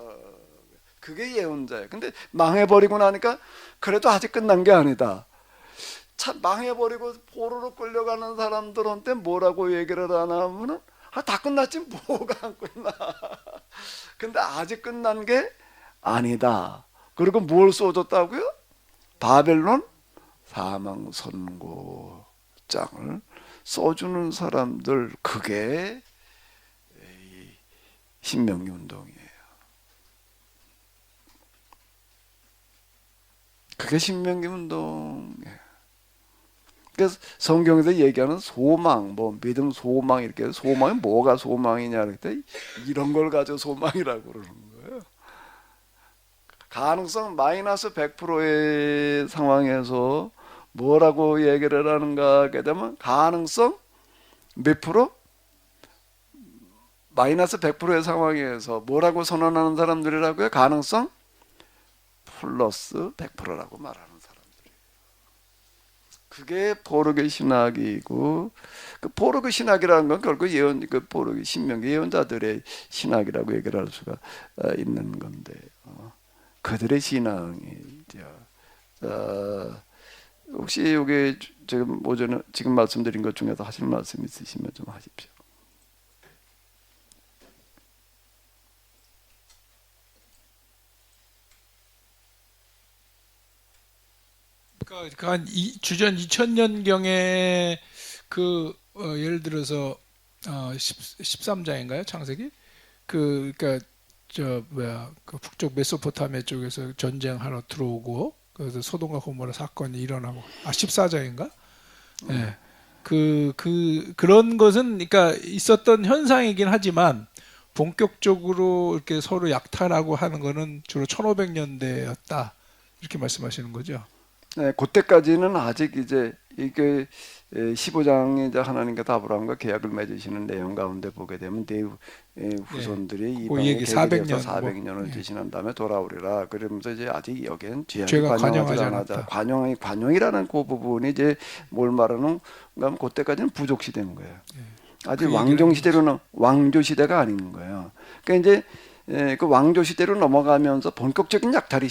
그게 예언자예요. 근데 망해버리고 나니까 그래도 아직 끝난 게 아니다. 참 망해버리고 포로로 끌려가는 사람들한테 뭐라고 얘기를 하나 하면은 다 끝났지 뭐가 안 끝나. 근데 아직 끝난 게 아니다. 그리고 뭘 써줬다고요? 바벨론 사망 선고장을 써주는 사람들, 그게 신명기 운동이에요. 그게 신명기 운동이에요. 그래서 성경에서 얘기하는 소망, 믿음, 소망 이렇게 소망이 뭐가 소망이냐 그랬더니 이런 걸 가지고 소망이라고 그러는 거예요. 가능성 마이너스 100%의 상황에서 뭐라고 얘기를 하는가 하게 되면 가능성 몇 프로? 마이너스 100%의 상황에서 뭐라고 선언하는 사람들이라고요? 가능성 플러스 100%라고 말하는 사람들. 그게 포로교 신학이고 그 포로교 신학이라는 건 결국 그 포로교 신명기 예언자들의 신학이라고 얘기를 할 수가 있는 건데 그들의 신앙이죠. 혹시 여기 지금 오전에 지금 말씀드린 것 중에서 하실 말씀 있으시면 좀 하십시오. 그러니까 한 주전 2000년경에 예를 들어서 13장인가요? 창세기? 그러니까 그 북쪽 메소포타미아 쪽에서 전쟁하러 들어오고 그래서 소돔과 고모라 사건이 일어나고 14장인가? 예. 그런 것은 그러니까 있었던 현상이긴 하지만 본격적으로 이렇게 서로 약탈하고 하는 거는 주로 1500년대였다. 이렇게 말씀하시는 거죠. 네, 그때까지는 아직 이제 이게 15장에 이제 하나님께서 아브라함과 계약을 맺으시는 내용 가운데 보게 되면 네 후손들이 이방에 얘기 객이되어서 400년 400년을 지난 다음에 돌아오리라. 그러면서 이제 아직 여기엔 죄가 죄가 관영하지 관영하지 않았다. 않았다. 관용이라는 그 부분이 이제 뭘 말하는 그러면 그때까지는 부족 시대인 거예요. 아직 그 왕정 시대로는 왕조 시대가 아닌 거예요. 그러니까 이제 그 왕조 시대로 넘어가면서 본격적인 약탈이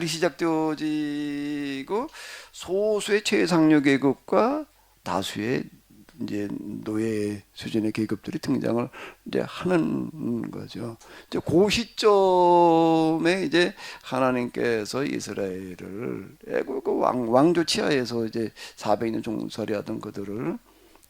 시작되어지고 소수의 최상류 계급과 다수의 이제 노예 수준의 계급들이 등장을 이제 하는 거죠. 이제 그 시점에 이제 하나님께서 이스라엘을 그 왕조 치하에서 이제 400년 종살이하던 그들을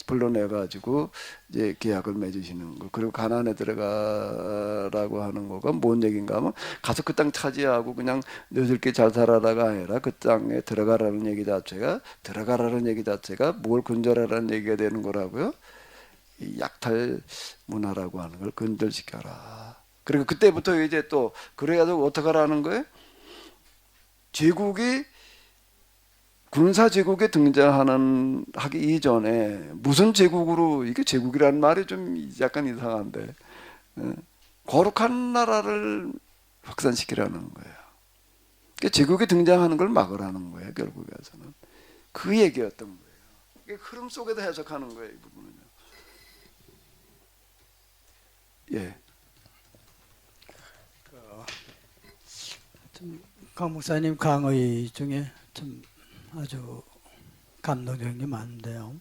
불러내 가지고 이제 계약을 맺으시는 거. 그리고 가나안에 들어가라고 하는 거가 뭔 얘기인가 하면 가서 그 땅 차지하고 그냥 너희들끼리 잘 살아라가 아니라 그 땅에 들어가라는 얘기 자체가 뭘 건져라라는 얘기가 되는 거라고요. 이 약탈 문화라고 하는 걸 건절시켜라. 그리고 그때부터 이제 또 그래가지고 어떻게 하라는 거예요? 제국이 군사 제국에 하기 이전에 무슨 제국으로 이게 제국이라는 말이 좀 약간 이상한데 거룩한 나라를 확산시키라는 거예요. 그러니까 제국이 등장하는 걸 막으라는 거예요. 결국에서는 그 얘기였던 거예요. 흐름 속에서 해석하는 거예요. 이 부분은요. 예. 강 목사님 강의 중에 좀 아주 감동적인 게 많은데요.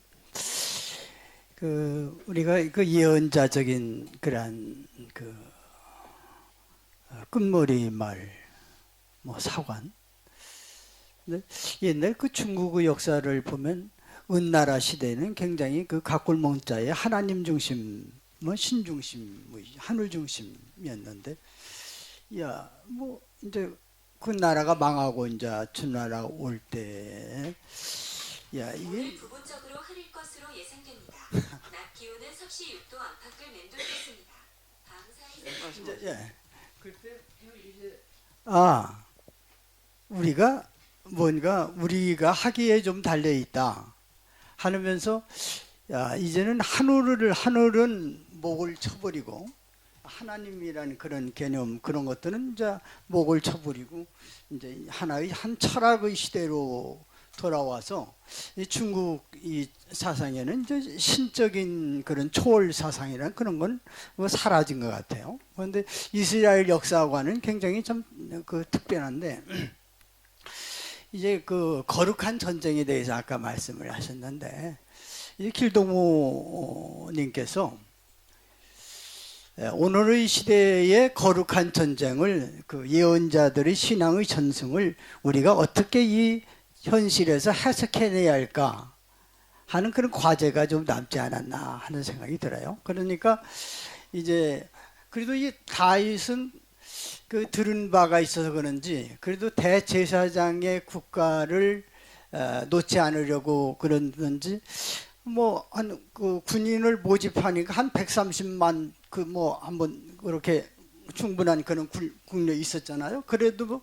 우리가 그 예언자적인 그러한 끝머리 말, 사관. 근데 옛날 그 중국의 역사를 보면 은나라 시대는 굉장히 그 각골몽자의 하나님 중심, 신 중심, 하늘 중심이었는데, 이제 그 나라가 망하고 이제 주나라가 올 때, 이게 부분적으로 흐릴 것으로 예상됩니다. 낮 기온은 섭씨 6도 안팎을 맴돌겠습니다. 그때 우리가 하기에 좀 달려 있다 하면서 이제는 하늘은 목을 쳐버리고 하나님이라는 그런 개념 그런 것들은 이제 목을 쳐버리고 이제 하나의 한 철학의 시대로 돌아와서 이 중국 이 사상에는 이제 신적인 그런 초월 사상이라는 그런 건 사라진 것 같아요. 그런데 이스라엘 역사관은 굉장히 참 특별한데 이제 그 거룩한 전쟁에 대해서 아까 말씀을 하셨는데 이 길동무님께서 오늘의 시대의 거룩한 전쟁을 그 예언자들의 신앙의 전승을 우리가 어떻게 이 현실에서 해석해내야 할까 하는 그런 과제가 좀 남지 않았나 하는 생각이 들어요. 그러니까 이제 그래도 이 다윗은 들은 바가 있어서 그런지 그래도 대제사장의 국가를 놓지 않으려고 그러는지 군인을 모집하니까 한 130만 한번 그렇게 충분한 그런 국력이 있었잖아요. 그래도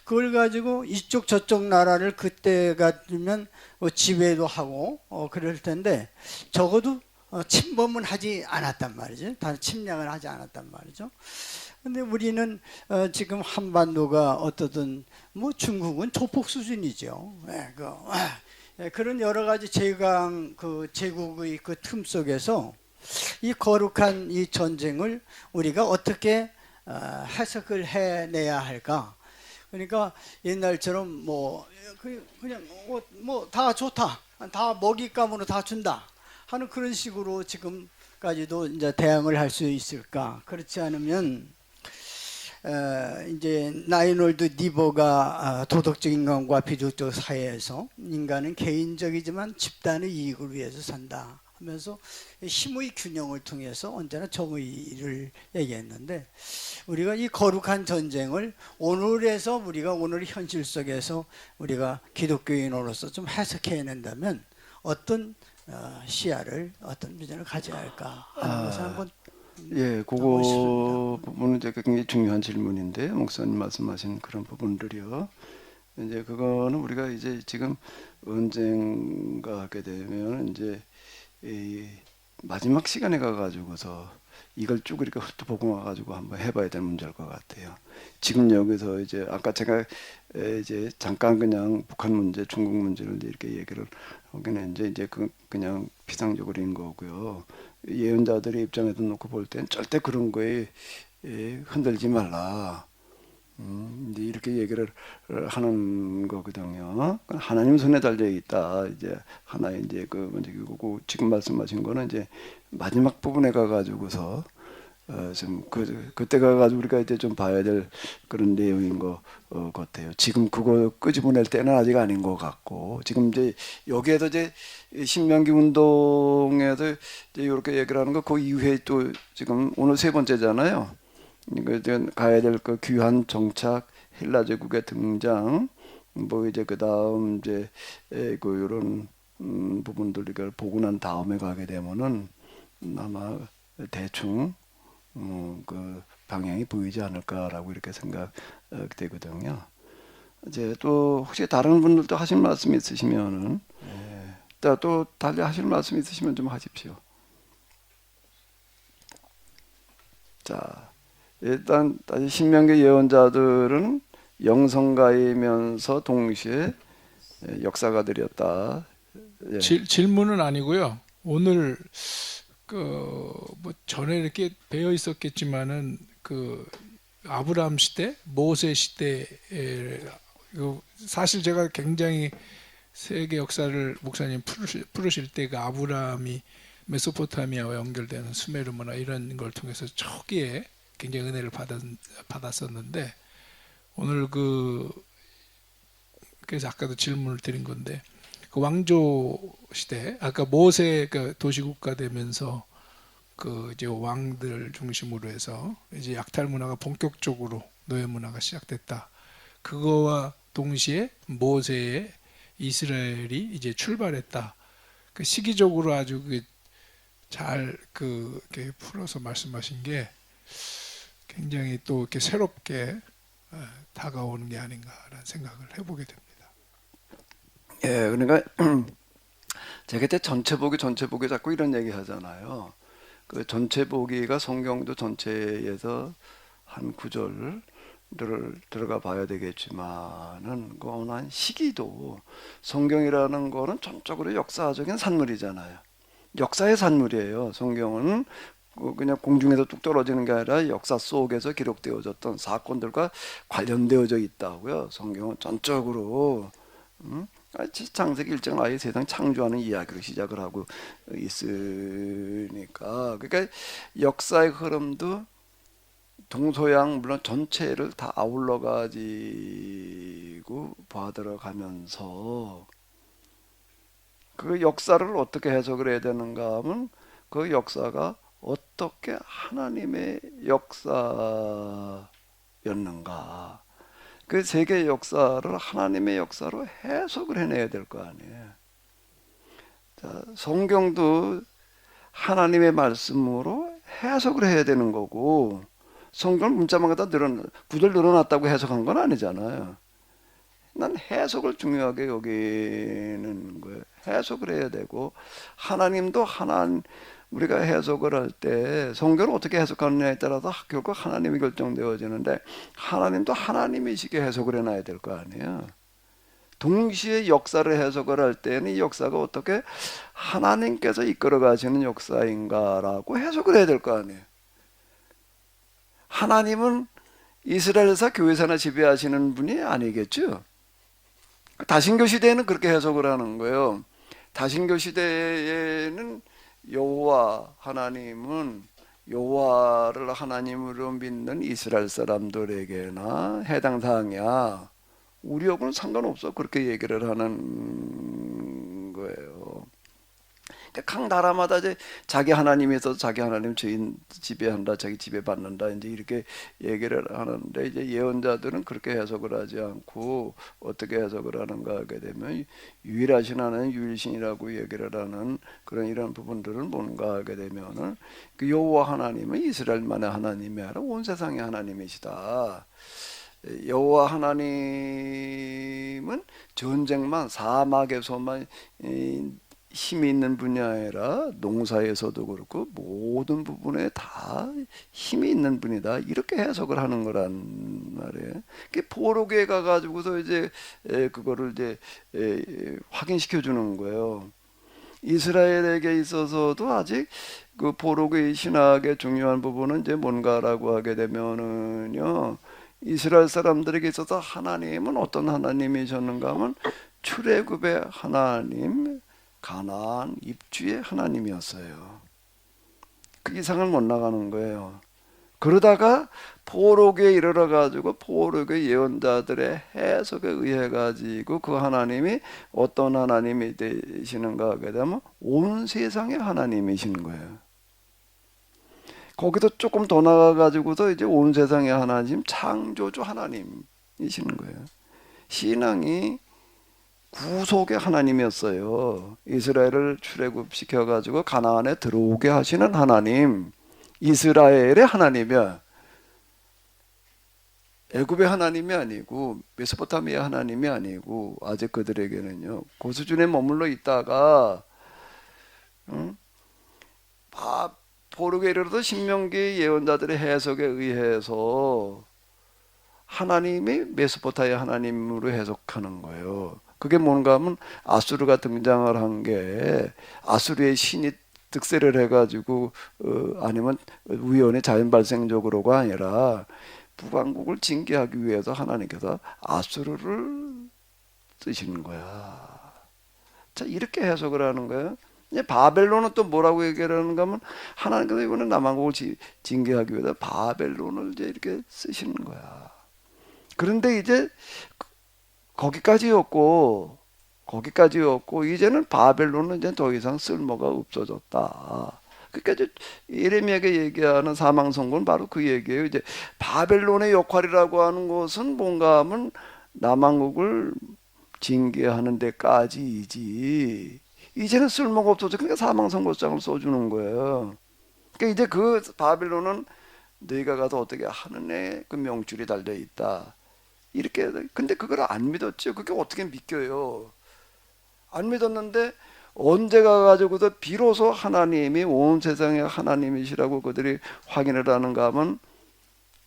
그걸 가지고 이쪽 저쪽 나라를 그때 같으면 지배도 하고 그럴 텐데 적어도 침범은 하지 않았단 말이죠. 다 침략을 하지 않았단 말이죠. 근데 우리는 지금 한반도가 어떻든 뭐 중국은 조폭 수준이죠. 그런 여러 가지 제강 그 제국의 그 틈 속에서 이 거룩한 이 전쟁을 우리가 어떻게 해석을 해내야 할까? 그러니까 옛날처럼 뭐 그냥 뭐 다 좋다, 다 먹잇감으로 다 준다 하는 그런 식으로 지금까지도 이제 대응을 할 수 있을까? 그렇지 않으면 이제 나이놀드 니버가 도덕적 인간과 비도덕적 사회에서 인간은 개인적이지만 집단의 이익을 위해서 산다 하면서 힘의 균형을 통해서 언제나 정의를 얘기했는데, 우리가 이 거룩한 전쟁을 오늘에서 우리가 오늘 현실 속에서 우리가 기독교인으로서 좀 해석해낸다면 어떤 시야를, 어떤 비전을 가져야 할까 하는 것을 한번 예, 보고 그거 싶습니다. 부분은 이제 굉장히 중요한 질문인데, 목사님 말씀하신 그런 부분들이요. 이제 그거는 우리가 이제 지금 언젠가 하게 되면 이제 이 마지막 시간에 가가지고서 이걸 쭉 이렇게 훑어보고 와가지고 한번 해봐야 될 문제일 것 같아요. 지금 여기서 이제 아까 제가 이제 잠깐 그냥 북한 문제, 중국 문제를 이렇게 얘기를 하기는 이제 그냥 피상적으로인 거고요. 예언자들의 입장에서 놓고 볼 땐 절대 그런 거에 흔들지 말라. 이제 이렇게 얘기를 하는 거거든요. 하나님 손에 달려 있다. 이제 하나의 이제 그 먼저 그거고, 지금 말씀하신 거는 이제 마지막 부분에 가가지고서 좀 그때 가가지고 우리가 이제 좀 봐야 될 그런 내용인 것 같아요. 지금 그거 끄집어낼 때는 아직 아닌 것 같고, 지금 이제 여기에도 이제 신명기 운동에도 이제 이렇게 얘기를 하는 거, 그 이후에 또 지금 오늘 세 번째잖아요. 이거 이제 가야 될 그 귀환 정착, 헬라 제국의 등장, 뭐 이제 그 다음 이제 그 이런 부분들 이걸 보고 난 다음에 가게 되면은 아마 대충 그 방향이 보이지 않을까라고 이렇게 생각되거든요. 이제 또 혹시 다른 분들도 하실 말씀 있으시면은, 또 달리 하실 말씀 있으시면 좀 하십시오. 자, 일단 다시 신명기 예언자들은 영성가이면서 동시에 역사가들이었다. 예. 질문은 아니고요. 오늘 뭐 전에 이렇게 배어 있었겠지만은 그 아브라함 시대, 모세 시대에 사실 제가 굉장히 세계 역사를 목사님 풀으실 때 그 아브라함이 메소포타미아와 연결되는 수메르 문화 이런 걸 통해서 초기에 굉장히 은혜를 받았었는데, 오늘 그래서 아까도 질문을 드린 건데, 그 왕조 시대, 아까 모세 그 도시국가 되면서 그 이제 왕들 중심으로 해서 이제 약탈 문화가 본격적으로 노예 문화가 시작됐다. 그거와 동시에 모세의 이스라엘이 이제 출발했다. 그 시기적으로 아주 잘 이렇게 풀어서 말씀하신 게 굉장히 또 이렇게 새롭게 다가오는 게 아닌가라는 생각을 해보게 됩니다. 예, 그러니까 제가 그때 전체 보기 자꾸 이런 얘기 하잖아요. 그 전체 보기가 성경도 전체에서 한 구절을 들어가 봐야 되겠지만은 그 어느 한 시기도, 성경이라는 거는 전적으로 역사적인 산물이잖아요. 역사의 산물이에요. 성경은 그냥 공중에서 뚝 떨어지는 게 아니라 역사 속에서 기록되어졌던 사건들과 관련되어져 있다고요. 성경은 전적으로 창세기 1장 아예 세상 창조하는 이야기로 시작을 하고 있으니까, 그러니까 역사의 흐름도 동서양 물론 전체를 다 아울러 가지고 봐들어가면서 그 역사를 어떻게 해석을 해야 되는가 하면, 그 역사가 어떻게 하나님의 역사였는가, 그 세계 역사를 하나님의 역사로 해석을 해내야 될 거 아니에요. 자, 성경도 하나님의 말씀으로 해석을 해야 되는 거고, 성경 문자만 갖다 구절 늘어났다고 해석한 건 아니잖아요. 난 해석을 중요하게 여기는 거예요. 해석을 해야 되고, 하나님도 우리가 해석을 할 때 성경을 어떻게 해석하느냐에 따라서 결국 하나님이 결정되어지는데 하나님도 하나님이시게 해석을 해놔야 될 거 아니에요. 동시에 역사를 해석을 할 때는 이 역사가 어떻게 하나님께서 이끌어 가시는 역사인가라고 해석을 해야 될 거 아니에요. 하나님은 이스라엘에서 교회사나 지배하시는 분이 아니겠죠. 다신교 시대에는 그렇게 해석을 하는 거예요. 다신교 시대에는 여호와 하나님은 여호와를 하나님으로 믿는 이스라엘 사람들에게나 해당 사항이야. 우리하고는 상관없어. 그렇게 얘기를 하는 거예요. 각 나라마다 이제 자기 하나님이 있어서 자기 하나님 주인 지배한다, 자기 지배받는다, 이제 이렇게 얘기를 하는데, 이제 예언자들은 그렇게 해석을 하지 않고 어떻게 해석을 하는가 하게 되면 유일하신 하나님, 유일신이라고 얘기를 하는 그런 이런 부분들은 뭔가 하게 되면은 그 여호와 하나님은 이스라엘만의 하나님이 아니라 온 세상의 하나님이시다. 여호와 하나님은 전쟁만 사막에서만 힘이 있는 분이 아니라 농사에서도 그렇고 모든 부분에 다 힘이 있는 분이다. 이렇게 해석을 하는 거란 말이에요. 포로교에 가가지고서 이제 그거를 이제 확인시켜 주는 거예요. 이스라엘에게 있어서도 아직 그 포로교의 신학의 중요한 부분은 이제 뭔가라고 하게 되면은요, 이스라엘 사람들에게 있어서 하나님은 어떤 하나님이셨는가 하면 출애굽의 하나님, 가나안 입주의 하나님이었어요. 그 이상을 못 나가는 거예요. 그러다가 포로기에 이르러 가지고 포로기 예언자들의 해석에 의해 가지고 그 하나님이 어떤 하나님이 되시는가 하게 되면 온 세상의 하나님이시는 거예요. 거기서 조금 더 나가 가지고서 이제 온 세상의 하나님, 창조주 하나님이시는 거예요. 신앙이 구속의 하나님이었어요. 이스라엘을 출애굽시켜 가지고 가나안에 들어오게 하시는 하나님, 이스라엘의 하나님이야. 애굽의 하나님이 아니고 메소포타미아 하나님이 아니고, 아직 그들에게는요 그 수준에 머물러 있다가 포로기에 이르러서 신명기 예언자들의 해석에 의해서 하나님이 메소포타미아 하나님으로 해석하는 거예요. 그게 뭔가 하면 아수르가 등장을 한 게 아수르의 신이 득세를 해가지고 아니면 우연히 자연 발생적으로가 아니라 북왕국을 징계하기 위해서 하나님께서 아수르를 쓰시는 거야. 자, 이렇게 해석을 하는 거예요. 바벨론은 또 뭐라고 얘기를 하는가 하면 하나님께서 이번에 남왕국을 징계하기 위해서 바벨론을 이제 이렇게 쓰시는 거야. 그런데 이제 거기까지였고 이제는 바벨론은 이제 더 이상 쓸모가 없어졌다. 그러니까 이제 예레미야가 얘기하는 사망 선고는 바로 그 얘기예요. 이제 바벨론의 역할이라고 하는 것은 뭔가 하면 남왕국을 징계하는 데까지이지 이제는 쓸모가 없어져. 그러니까 사망 선고장을 써주는 거예요. 그러니까 이제 그 바벨론은 너희가 가서 어떻게 하느냐에 그 명줄이 달려 있다. 이렇게. 근데 그걸 안 믿었죠. 그게 어떻게 믿겨요? 안 믿었는데 언제 가가지고도 비로소 하나님이 온 세상의 하나님이시라고 그들이 확인을 하는가 하면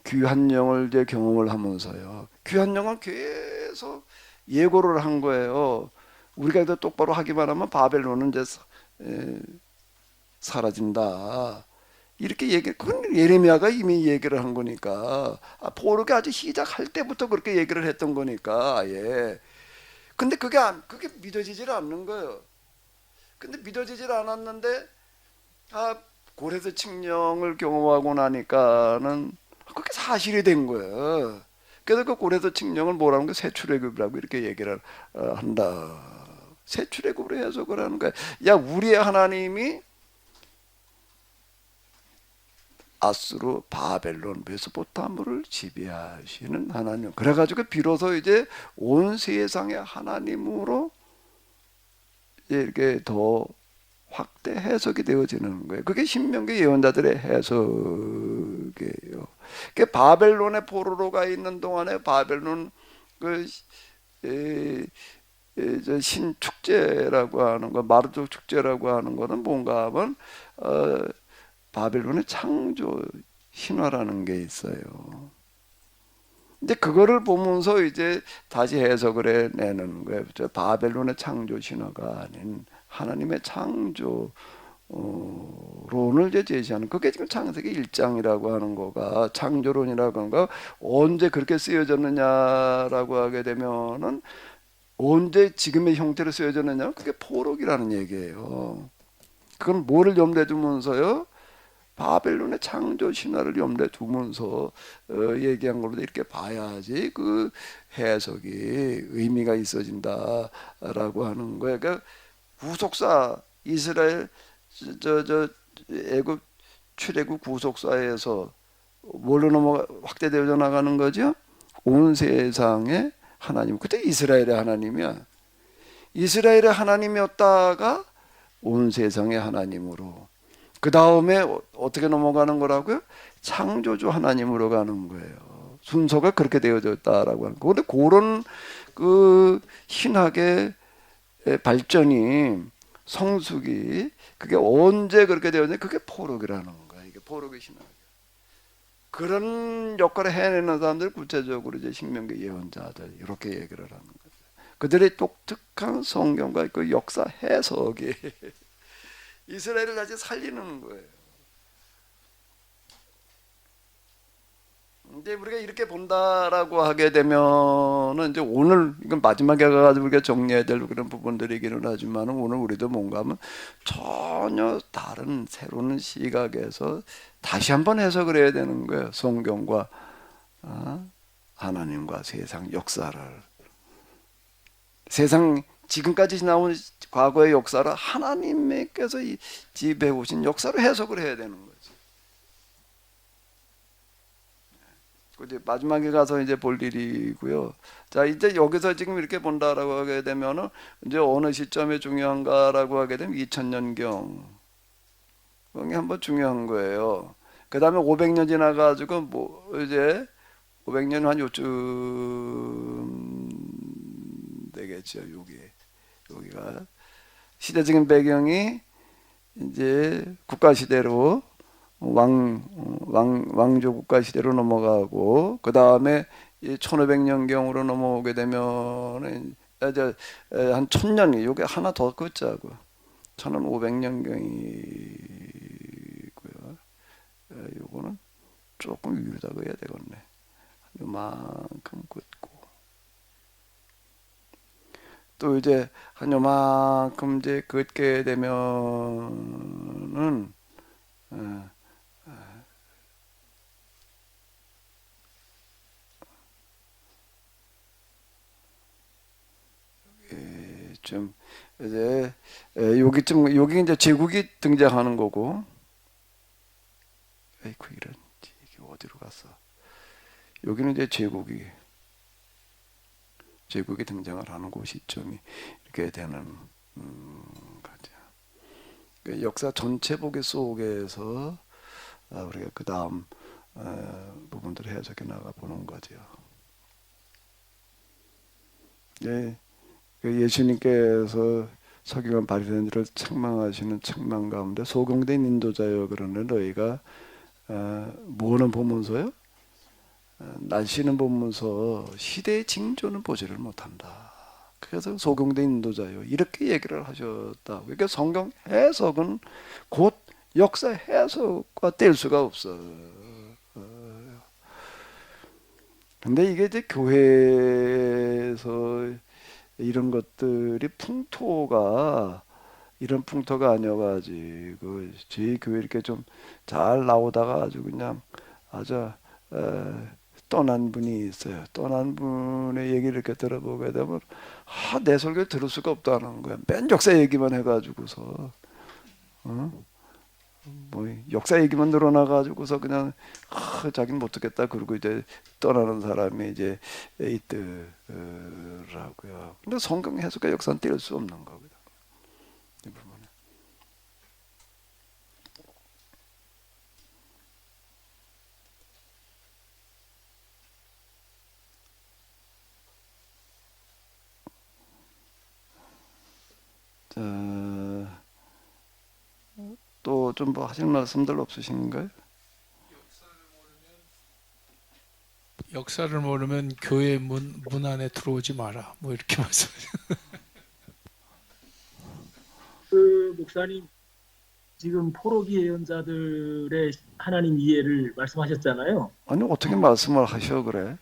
귀한 영을 이제 경험을 하면서요. 귀한 영은 계속 예고를 한 거예요. 우리가 더 똑바로 하기만 하면 바벨론은 이제 사라진다. 이렇게 그건 예레미야가 이미 얘기를 한 거니까. 포로가 아주 시작할 때부터 그렇게 얘기를 했던 거니까. 예. 근데 그게 믿어지질 않는 거예요. 근데 믿어지질 않았는데, 고레스 칙령을 경험하고 나니까는 그게 사실이 된 거예요. 그래서 그 고레스 칙령을 뭐라는 거 새 출애굽이라고 이렇게 얘기를 한다. 새 출애굽으로 해석을 하는 거야. 야, 우리의 하나님이 아수르, 바벨론, 메소포타미아를 지배하시는 하나님. 그래가지고 비로소 이제 온 세상의 하나님으로 이렇게 더 확대 해석이 되어지는 거예요. 그게 신명기 예언자들의 해석이에요. 그 바벨론의 포로로 가 있는 동안에 바벨론 이제 신축제라고 하는 거, 마르족 축제라고 하는 거는 뭔가 하면 바벨론의 창조 신화라는 게 있어요. 근데 그거를 보면서 이제 다시 해석을 해내는 거예요. 바벨론의 창조 신화가 아닌 하나님의 창조 론을 이제 제시하는, 그게 지금 창세기 1장이라고 하는 거가, 창조론이라고 하는 거 언제 그렇게 쓰여졌느냐라고 하게 되면은, 언제 지금의 형태로 쓰여졌느냐, 그게 포록이라는 얘기예요. 그건 뭐를 염두에 두면서요? 바벨론의 창조 신화를 염두에 두면서 얘기한 걸로 이렇게 봐야지 그 해석이 의미가 있어진다라고 하는 거예요. 그러니까 구속사, 이스라엘 저 애굽 출애굽 구속사에서 뭘로 확대되어 나가는 거죠? 온 세상에 하나님, 그때 이스라엘의 하나님이야. 이스라엘의 하나님이었다가 온 세상의 하나님으로, 그 다음에 어떻게 넘어가는 거라고요? 창조주 하나님으로 가는 거예요. 순서가 그렇게 되어졌다라고 하는 거. 근데 그런 그 신학의 발전이, 성숙이, 그게 언제 그렇게 되었냐? 그게 포록이라는 거야. 이게 포록의 신학. 그런 역할을 해내는 사람들, 구체적으로 이제 신명기 예언자들, 이렇게 얘기를 하는 거죠. 그들의 독특한 성경과 그 역사 해석이 이스라엘을 다시 살리는 거예요. 이제 우리가 이렇게 본다라고 하게 되면은, 이제 오늘 이건 마지막에 가가지고 우리가 정리해야 될 그런 부분들이기는 하지만, 오늘 우리도 뭔가 하면 전혀 다른 새로운 시각에서 다시 한번 해석을 해야 되는 거예요. 성경과 하나님과 세상 역사를, 세상 지금까지 나온 과거의 역사를 하나님께서 지배해 오신 역사로 해석을 해야 되는 거죠. 이제 마지막에 가서 이제 볼 일이고요. 자, 이제 여기서 지금 이렇게 본다라고 하게 되면은, 이제 어느 시점에 중요한가라고 하게 되면 2000년경 그게 한번 중요한 거예요. 그 다음에 500년 지나가지고 뭐 이제 500년 한 요쯤 되겠죠. 여기가 시대적인 배경이 이제 국가 시대로, 왕조 국가 시대로 넘어가고, 그 다음에 1500년경으로 넘어오게 되면 한 1000년이, 요게 하나 더 긋자고 1500년경이고요. 요거는 조금 위로다고 해야 되겠네. 요만큼 긋고, 또 이제 한 요만큼 이제 긋게 되면은 좀 이제 여기 이제 제국이 등장하는 거고, 에이쿠, 이런, 이게 어디로 갔어? 여기는 이제 제국이 등장을 하는 그 시점이 이렇게 되는 거죠. 그 역사 전체 보기 속에서 우리가 그 다음 부분들을 해석해 나가 보는 거죠. 예, 예수님께서 서기관 바리새인들을 책망하시는 책망 가운데, 소경된 인도자여, 그러는 너희가 뭐는 보면서요? 날씨는 보면서 시대의 징조는 보지를 못한다. 그래서 소경된 인도자요, 이렇게 얘기를 하셨다. 그러니까 성경 해석은 곧 역사 해석과 뗄 수가 없어. 근데 이게 이제 교회에서 이런 것들이 이런 풍토가 아니어가지고, 저희 교회 이렇게 좀 잘 나오다가 아주 그냥 아주 떠난 분이 있어요. 떠난 분의 얘기를 이렇게 들어보게 되면 내 설교 들을 수가 없다는 거야. 맨 역사 얘기만 해가지고서 뭐 역사 얘기만 늘어나가지고서 그냥 자기는 못 듣겠다 그러고 이제 떠나는 사람이 이제 있더라고요. 근데 성경 해석과 역사는 뗄 수 없는 거거든. 이 부분은. 또 좀 뭐 하실 말씀들 없으신가요? 역사를 모르면 교회 문 안에 들어오지 마라. 뭐 이렇게 말씀하세요. 그 목사님 지금 포로기 예언자들의 하나님 이해를 말씀하셨잖아요. 아니 어떻게 말씀을 하셔 그래?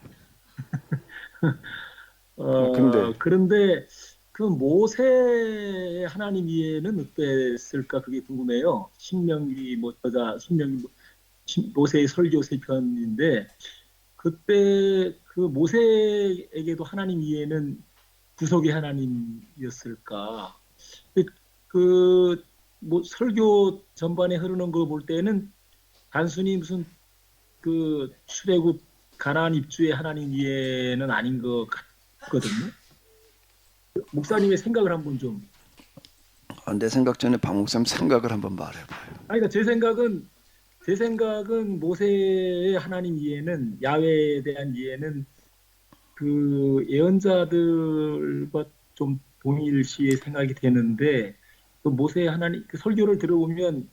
근데 그런데 그 모세의 하나님 이해는 어땠을까 그게 궁금해요. 신명기 뭐 저자 신명기 모세의 설교 세 편인데 그때 그 모세에게도 하나님 이해는 구속의 하나님이었을까? 그 뭐 설교 전반에 흐르는 거 볼 때는 단순히 무슨 그 출애굽 가나안 입주의 하나님 이해는 아닌 것 같거든요. 목사님의 생각을 한번 좀. 내 생각 전에 박 목사님 생각을 한번 말해봐요. 아니, 그러니까 제 생각은 모세의 하나님 이해는 야훼에 대한 이해는 그 예언자들과 좀 동일시의 생각이 되는데 그 모세의 하나님 그 설교를 들어보면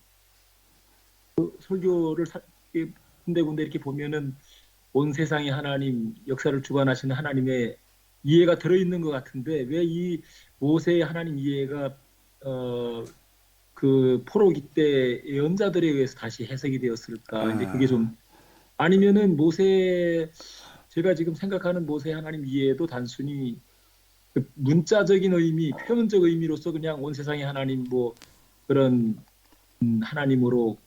그 설교를 군데군데 이렇게 보면은 온 세상의 하나님 역사를 주관하시는 하나님의 이해가 들어있는 것 같은데 왜 이 모세의 하나님 이해가 그 포로기 때 예언자들에 의해서 다시 해석이 되었을까? 이제 그게 좀 아니면은 제가 지금 생각하는 모세의 하나님 이해도 단순히 그 문자적인 의미, 표현적 의미로서 그냥 온 세상의 하나님 뭐 그런 하나님으로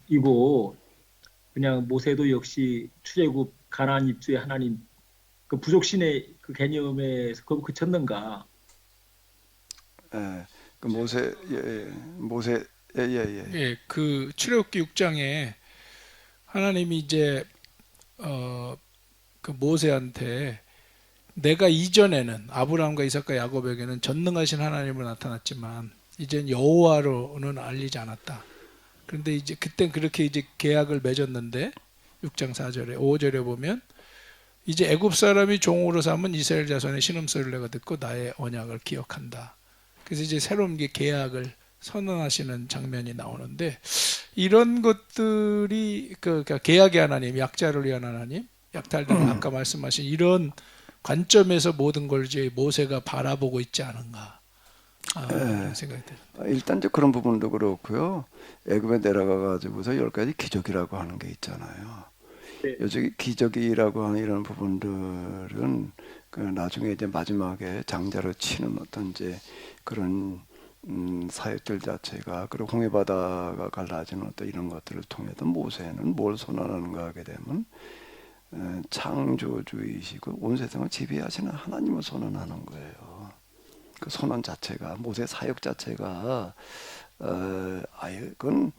이고 그냥 모세도 역시 출애굽 가나안 입주의 하나님 그 부족신의 그 개념에서 그쳤는가? 그 모세 모세 예, 그 출애굽기 6장에 하나님이 이제 그 모세한테 내가 이전에는 아브라함과 이삭과 야곱에게는 전능하신 하나님으로 나타났지만 이젠 여호와로는 알리지 않았다. 그런데 이제 그땐 그렇게 이제 계약을 맺었는데 6장 4절에 5절에 보면 이제 애굽 사람이 종으로 삼은 이스라엘 자손의 신음소리를 내가 듣고 나의 언약을 기억한다. 그래서 이제 새로운 게 계약을 선언하시는 장면이 나오는데 이런 것들이 그러니까 계약의 하나님, 약자를 위한 하나님, 약탈자는 아까 말씀하신 이런 관점에서 모든 걸 이제 모세가 바라보고 있지 않은가 그런 생각이 듭니다. 일단 이제 그런 부분도 그렇고요. 애굽에 내려가 가지고서 10가지 기적이라고 하는 게 있잖아요. 네. 요즘 기적이라고 하는 이런 부분들은 그 나중에 이제 마지막에 장자로 치는 어떤 이제 그런 사역들 자체가 그리고 홍해바다가 갈라지는 어떤 이런 것들을 통해서 모세는 뭘 선언하는가 하게 되면 창조주이시고 온 세상을 지배하시는 하나님을 선언하는 거예요. 그 선언 자체가 모세 사역 자체가 아예 그건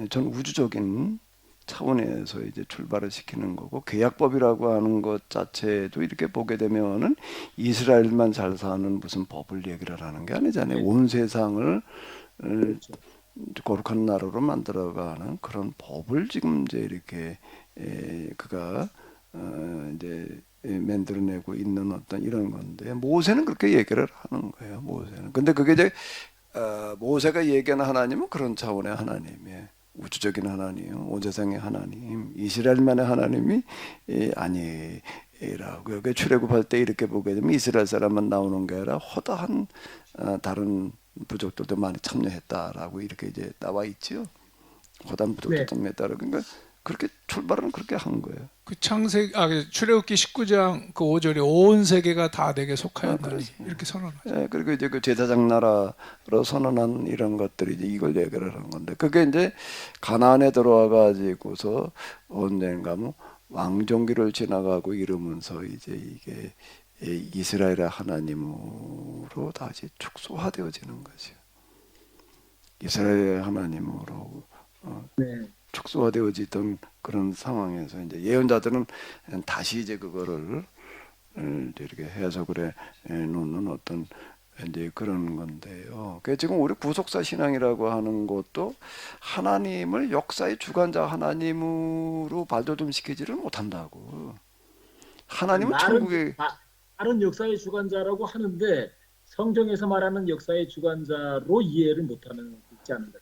전 우주적인 차원에서 이제 출발을 시키는 거고 계약법이라고 하는 것 자체도 이렇게 보게 되면은 이스라엘만 잘 사는 무슨 법을 얘기를 하는 게 아니잖아요. 온 세상을 거룩한 나라로 만들어가는 그런 법을 지금 이제 이렇게 그가 이제 만들어내고 있는 어떤 이런 건데 모세는 그렇게 얘기를 하는 거예요. 모세는. 근데 그게 이제 모세가 얘기하는 하나님은 그런 차원의 하나님이에요. 우주적인 하나님, 온 세상의 하나님, 이스라엘만의 하나님이 아니라고. 그 출애굽할 때 이렇게 보게 되면 이스라엘 사람만 나오는 게 아니라 허다한 다른 부족들도 많이 참여했다라고 이렇게 이제 나와 있지요. 허다한 부족도 네. 참여했다라고. 그러니까 그렇게 출발은 그렇게 한 거예요. 그 출애굽기 19장 그 5절에 온 세계가 다 내게 속하였나니 이렇게 선언하죠. 그리고 이제 그 제사장 나라로 선언한 이런 것들이 이제 이걸 얘기를 하는 건데 그게 이제 가나안에 들어와 가지고서 언젠가 뭐 왕종기를 지나가고 이러면서 이제 이게 이스라엘의 하나님으로 다시 축소화되어지는 거죠. 이스라엘의 하나님으로 네. 축소화되어지던 그런 상황에서 이제 예언자들은 다시 이제 그거를 이렇게 해석을 해 놓는 어떤 이제 그런 건데요. 그 지금 우리 구속사 신앙이라고 하는 것도 하나님을 역사의 주관자 하나님으로 발돋움시키지를 못한다고. 하나님은 천국에 다른 역사의 주관자라고 하는데 성경에서 말하는 역사의 주관자로 이해를 못하는 있지 않는가.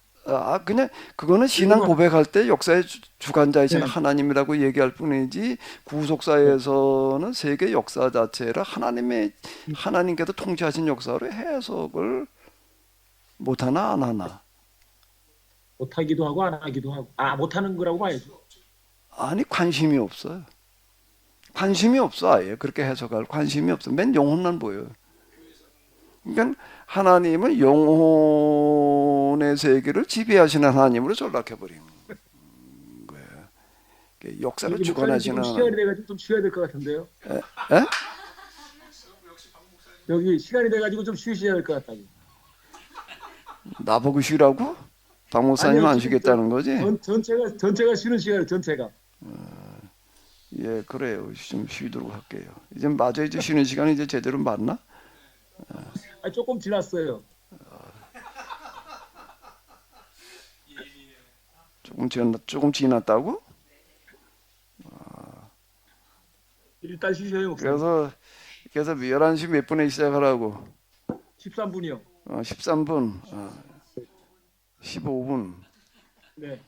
그냥 그거는 신앙 고백할 때 역사의 주관자이신 네. 하나님이라고 얘기할 뿐이지 구속사에서는 세계 역사 자체를 하나님께서 통치하신 역사로 해석을 못하나 안 하나. 못하기도 하고 안 하기도 하고. 못하는 거라고 봐야죠. 아니 관심이 없어요. 관심이 없어 아예 그렇게 해석할 관심이 없어. 맨 영혼만 보여요. 그러니까 하나님은 영혼의 세계를 지배하시는 하나님으로 전락해버린 거예요. 역사를 여기 목사님 주관하시는 지금 시간이 돼가지고 좀 쉬어야 될 것 같은데요. 에? 여기 시간이 돼가지고 좀 쉬셔야 될 것 같다고. 나보고 쉬라고? 박 목사님 아니요, 안 지금 쉬겠다는 거지? 전체가 쉬는 시간이에요. 전체가. 예, 그래요. 좀 쉬도록 할게요. 이제 맞아 이제 쉬는 시간이 이제 제대로 맞나? 조금 지났어요. 조금 지났다고? 일단 쉬셔요, 목사님. 그래서 11시 몇 분에 시작하라고? 13분이요. 13분, 15분. 네.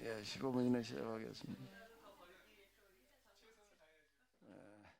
예, 15분 이내 시작하겠습니다.